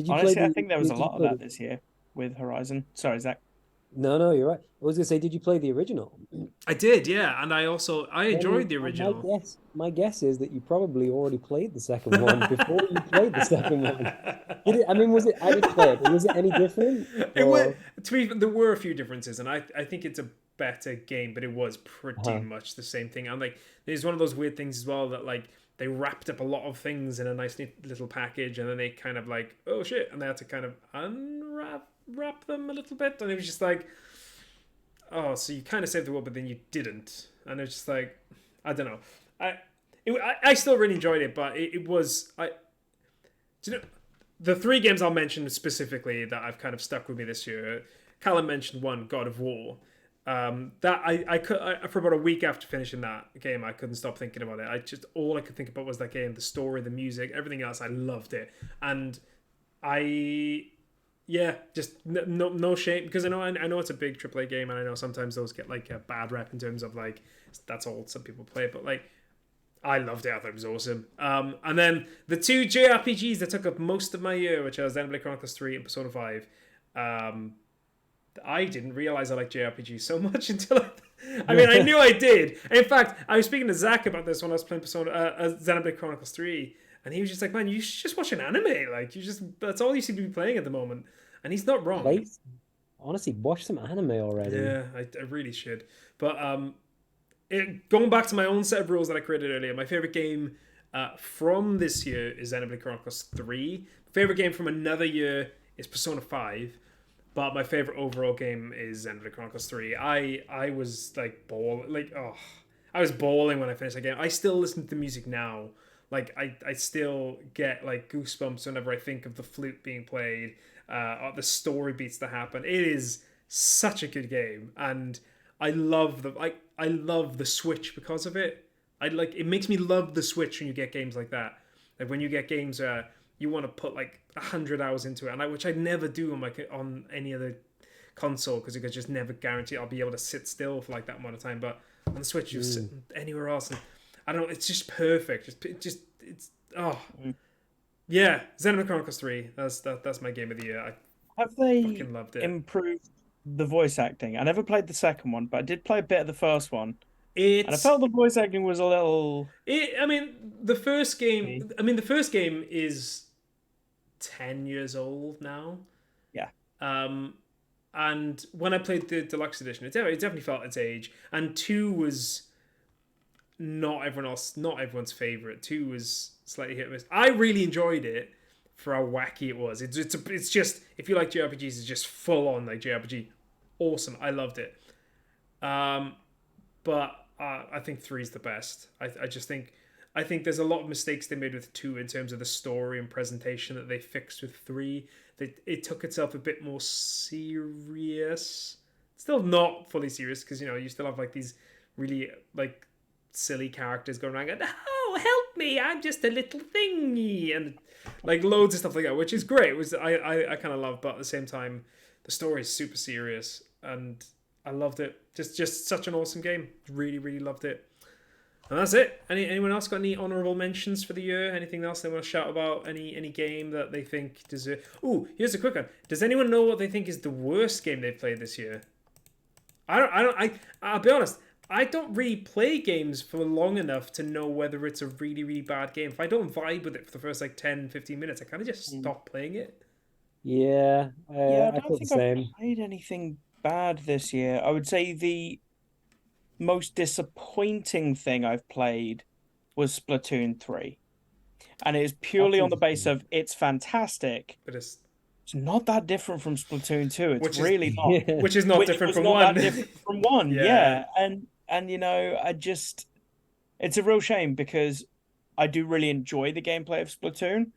Honestly, I think there was a lot of that this year with Horizon. Sorry, Zach. No, you're right. I was going to say, did you play the original? I did, yeah. And I enjoyed the original. My guess is that you probably already played the second one before you played the second one. I didn't play it, but was it any different? There were a few differences, and I think it's a better game, but it was pretty much the same thing. And like, there's one of those weird things as well that like, they wrapped up a lot of things in a nice little package, and then they kind of like, oh shit, and they had to kind of unwrap them a little bit, and it was just like, oh, so you kind of saved the world, but then you didn't, and it's just like, I don't know. I still really enjoyed it, but it was the 3 games I'll mention specifically that I've kind of stuck with me this year. Callum mentioned one, God of War. That I for about a week after finishing that game, I couldn't stop thinking about it. All I could think about was that game, the story, the music, everything else. I loved it, and just no shame, because I know it's a big AAA game, and I know sometimes those get like a bad rep in terms of like that's all some people play, but like I loved it. I thought it was awesome. And then the two JRPGs that took up most of my year, which are Xenoblade Chronicles 3 and Persona 5. I didn't realize I liked JRPGs so much until I mean, I knew I did. In fact, I was speaking to Zach about this when I was playing Xenoblade Chronicles 3, and he was just like, "Man, you should just watch an anime. Like, that's all you seem to be playing at the moment." And he's not wrong. Wait, honestly, watch some anime already. Yeah, I really should. But going back to my own set of rules that I created earlier, my favorite game from this year is Xenoblade Chronicles 3. Favorite game from another year is Persona 5. But my favorite overall game is Xenoblade Chronicles 3. I was like I was bawling when I finished that game. I still listen to the music now. Like I still get like goosebumps whenever I think of the flute being played, the story beats that happen. It is such a good game, and I love the Switch because of it. It makes me love the Switch when you get games like that. Like when you get games you want to put like 100 hours into it, and which I never do on any other console because you could just never guarantee I'll be able to sit still for like that amount of time. But on the Switch, you sit anywhere else, and I don't know, it's just perfect. Yeah, Xenoblade Chronicles 3. That's my game of the year. Have they fucking loved it. improved the voice acting? I never played the second one, but I did play a bit of the first one. And I felt the voice acting was a little. The first game. The first game is 10 years old now. Yeah. And when I played the deluxe edition, it definitely felt its age. And 2 was not everyone's favorite. 2 was slightly hit and miss. I really enjoyed it for how wacky it was. It's just, if you like JRPGs, it's just full on like JRPG. Awesome. I loved it. But I think 3 is the best. I think there's a lot of mistakes they made with 2 in terms of the story and presentation that they fixed with 3. It took itself a bit more serious. Still not fully serious because you still have like these really like silly characters going around going, "Oh, help me! I'm just a little thingy," and like loads of stuff like that, which is great. I kind of love, but at the same time, the story is super serious and I loved it. Just such an awesome game. Really, really loved it. And that's it. Anyone else got any honourable mentions for the year? Anything else they want to shout about? Any game that they think deserves... Ooh, here's a quick one. Does anyone know what they think is the worst game they've played this year? I'll be honest. I don't really play games for long enough to know whether it's a really, really bad game. If I don't vibe with it for the first like 10, 15 minutes, I kind of just stop playing it. Yeah, I I don't think I've played anything bad this year. I would say the most disappointing thing I've played was Splatoon 3. And it is purely on the base of it's fantastic. But it's not that different from Splatoon 2. It's really not. Which is not different from 1. That different from 1, yeah. And it's a real shame because I do really enjoy the gameplay of Splatoon.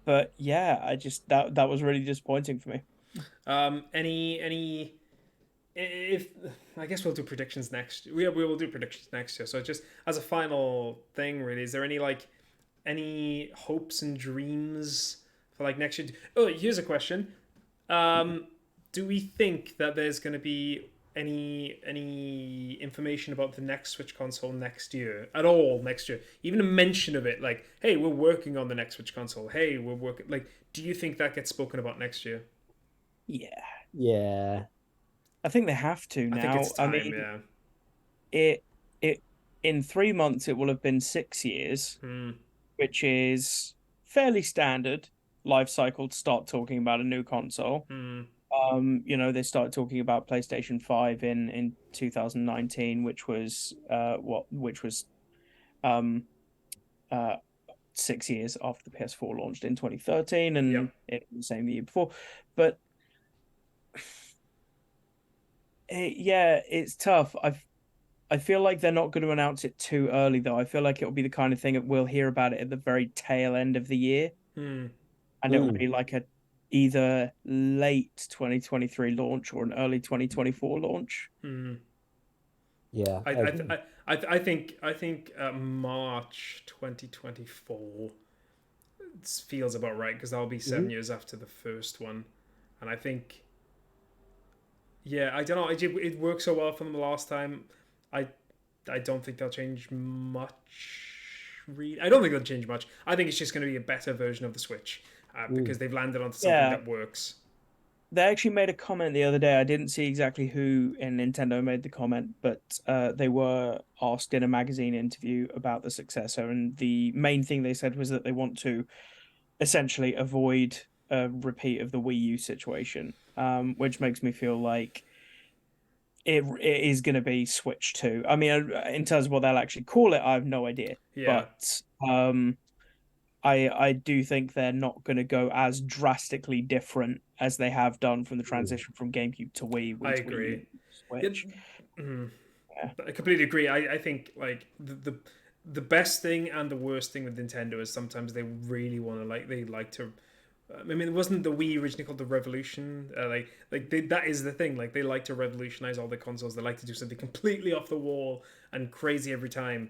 But yeah, that was really disappointing for me. If I guess we'll do predictions next. We will do predictions next year. So just as a final thing, really, is there any hopes and dreams for like next year? Oh, here's a question. Do we think that there's going to be any information about the next Switch console next year at all next year? Even a mention of it, like, hey, we're working on the next Switch console. Hey, we're working. Like, do you think that gets spoken about next year? Yeah. I think they have to now. I think it's time, it in 3 months it will have been 6 years, which is fairly standard life cycle to start talking about a new console. They started talking about PlayStation 5 in 2019, which was 6 years after the PS4 launched in 2013, and it was the same the year before. But it's tough. I feel like they're not going to announce it too early, though. I feel like it'll be the kind of thing that we'll hear about it at the very tail end of the year. And it'll be like a either late 2023 launch or an early 2024 launch. Yeah. I think March 2024 feels about right because that'll be 7 years after the first one. And I think... Yeah, I don't know. It worked so well for them the last time. I don't think they'll change much. I don't think they'll change much. I think it's just going to be a better version of the Switch because they've landed onto something that works. They actually made a comment the other day. I didn't see exactly who in Nintendo made the comment, but they were asked in a magazine interview about the successor, and the main thing they said was that they want to essentially avoid a repeat of the Wii U situation, which makes me feel like it is going to be Switch 2. I mean, in terms of what they'll actually call it, I have no idea. Yeah. But I do think they're not going to go as drastically different as they have done from the transition from GameCube to Wii. I agree. Wii, Switch. I completely agree. I think like the best thing and the worst thing with Nintendo is sometimes they really want to they like to. I mean, it wasn't the Wii originally called the Revolution. That is the thing. Like they like to revolutionize all the consoles. They like to do something completely off the wall and crazy every time.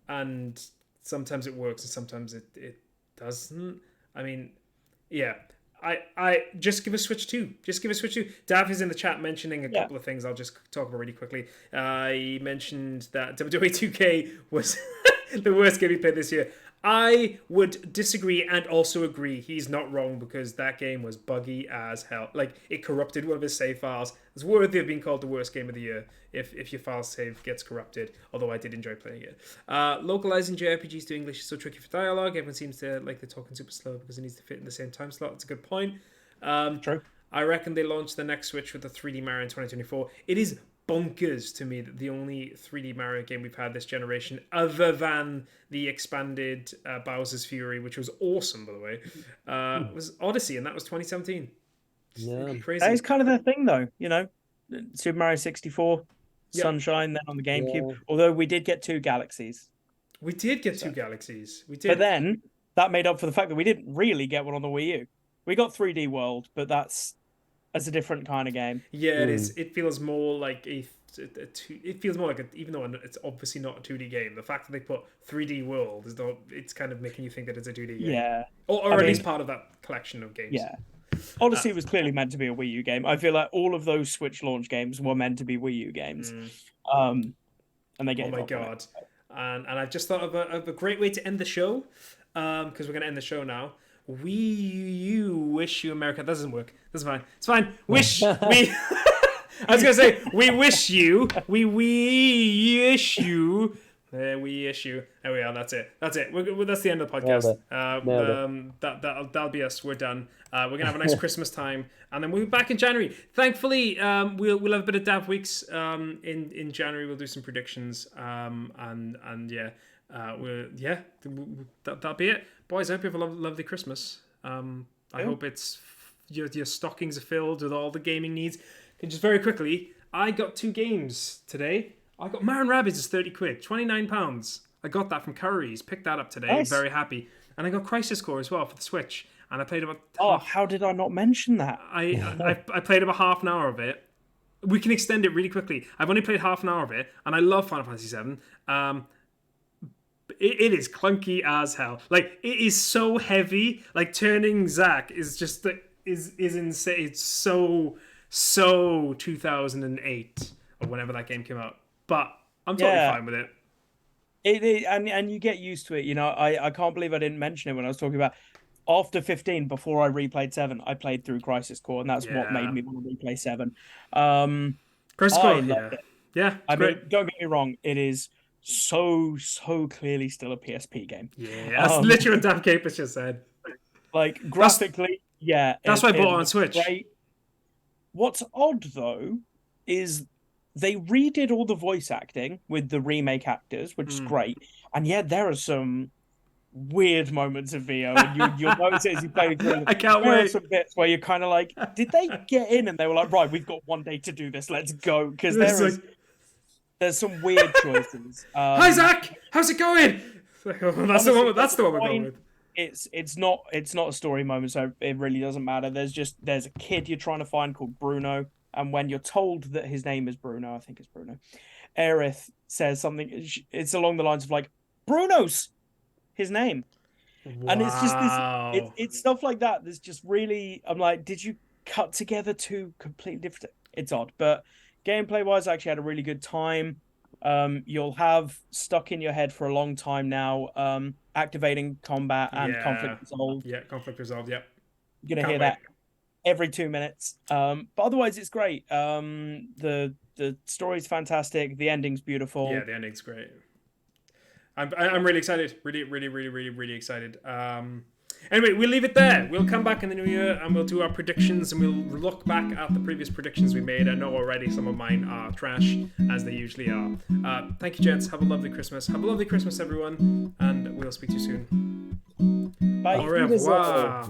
And sometimes it works and sometimes it doesn't. I mean, yeah. I just give a Switch 2. Just give a Switch 2. Dav is in the chat mentioning a couple of things I'll just talk about really quickly. He mentioned that WWE 2K was the worst game he played this year. I would disagree and also agree. He's not wrong because that game was buggy as hell. Like, it corrupted one of his save files. It's worthy of being called the worst game of the year if your file save gets corrupted, although I did enjoy playing it. Localizing JRPGs to English is so tricky for dialogue. Everyone seems to like they're talking super slow because it needs to fit in the same time slot. It's a good point. True. I reckon they launched the next Switch with the 3D Mario in 2024. It is bonkers to me that the only 3D Mario game we've had this generation, other than the expanded Bowser's Fury, which was awesome, by the way, was Odyssey, and that was 2017. Yeah, crazy. That is kind of the thing, though. You know, Super Mario 64, Sunshine, then on the GameCube. Although we did get 2 Galaxies. We did get 2 Galaxies. We did. But then that made up for the fact that we didn't really get one on the Wii U. We got 3D World, but that's a different kind of game. Yeah, it is. It feels more like it feels more like even though it's obviously not a 2D game, the fact that they put 3D World is not. It's kind of making you think that it's a 2D game. Yeah, or at least part of that collection of games. Yeah, Odyssey was clearly meant to be a Wii U game. I feel like all of those Switch launch games were meant to be Wii U games. And they gave up. Oh my god! And I just thought of a great way to end the show, because we're gonna end the show now. You wish you America. That doesn't work. That's fine. It's fine. Wish we. I was gonna say we wish you. We wish you. We wish you. There we are. That's it. That's it. That's the end of the podcast. That'll be us. We're done. We're gonna have a nice Christmas time, and then we'll be back in January. Thankfully, we'll have a bit of Dav weeks. In January, we'll do some predictions. That'll be it. Boys, I hope you have a lovely Christmas. I hope it's your stockings are filled with all the gaming needs. And just very quickly, I got 2 games today. I got Mario & Rabbids is 30 quid, £29. I got that from Curry's. Picked that up today. Nice. Very happy. And I got Crisis Core as well for the Switch. And I played about... how did I not mention that? I played about half an hour of it. We can extend it really quickly. I've only played half an hour of it, and I love Final Fantasy VII. It is clunky as hell. Like, it is so heavy. Like, turning Zack is just... is insane. It's so 2008 or whenever that game came out. But I'm totally fine with it. And you get used to it. You know, I can't believe I didn't mention it when I was talking about after 15, before I replayed 7, I played through Crisis Core, and that's what made me want to replay 7. Crisis Core, yeah. I mean, don't get me wrong, it is so clearly still a PSP game. Yeah, that's literally what Dav Capers just said. Like, graphically, that's why I bought it on Switch. Great. What's odd, though, is they redid all the voice acting with the remake actors, which is great. And yet there are some weird moments of VO, and you'll notice it as you play through. I can't wait. There are some bits where you're kind of like, did they get in? And they were like, right, we've got one day to do this. Let's go. Because there's some weird choices. Hi, Zach. How's it going? That's the one we're going with. It's not a story moment, so it really doesn't matter. There's a kid you're trying to find called Bruno, and when you're told that his name is Bruno, I think it's Bruno, Aerith says something. It's along the lines of like, Bruno's his name. Wow. And it's just this. It's stuff like that. There's just really. I'm like, did you cut together 2 completely different? It's odd, but gameplay wise, I actually had a really good time. you'll have stuck in your head for a long time now, activating combat and conflict resolved. Yeah, conflict resolved. Yep. You're gonna hear that every 2 minutes. But otherwise, it's great. The story's fantastic. The ending's beautiful. Yeah, the ending's great. I'm really excited. Really excited. Anyway, we'll leave it there. We'll come back in the new year and we'll do our predictions and we'll look back at the previous predictions we made. I know already some of mine are trash, as they usually are. Thank you, gents. Have a lovely Christmas. Have a lovely Christmas, everyone. And we'll speak to you soon. Bye. Au revoir.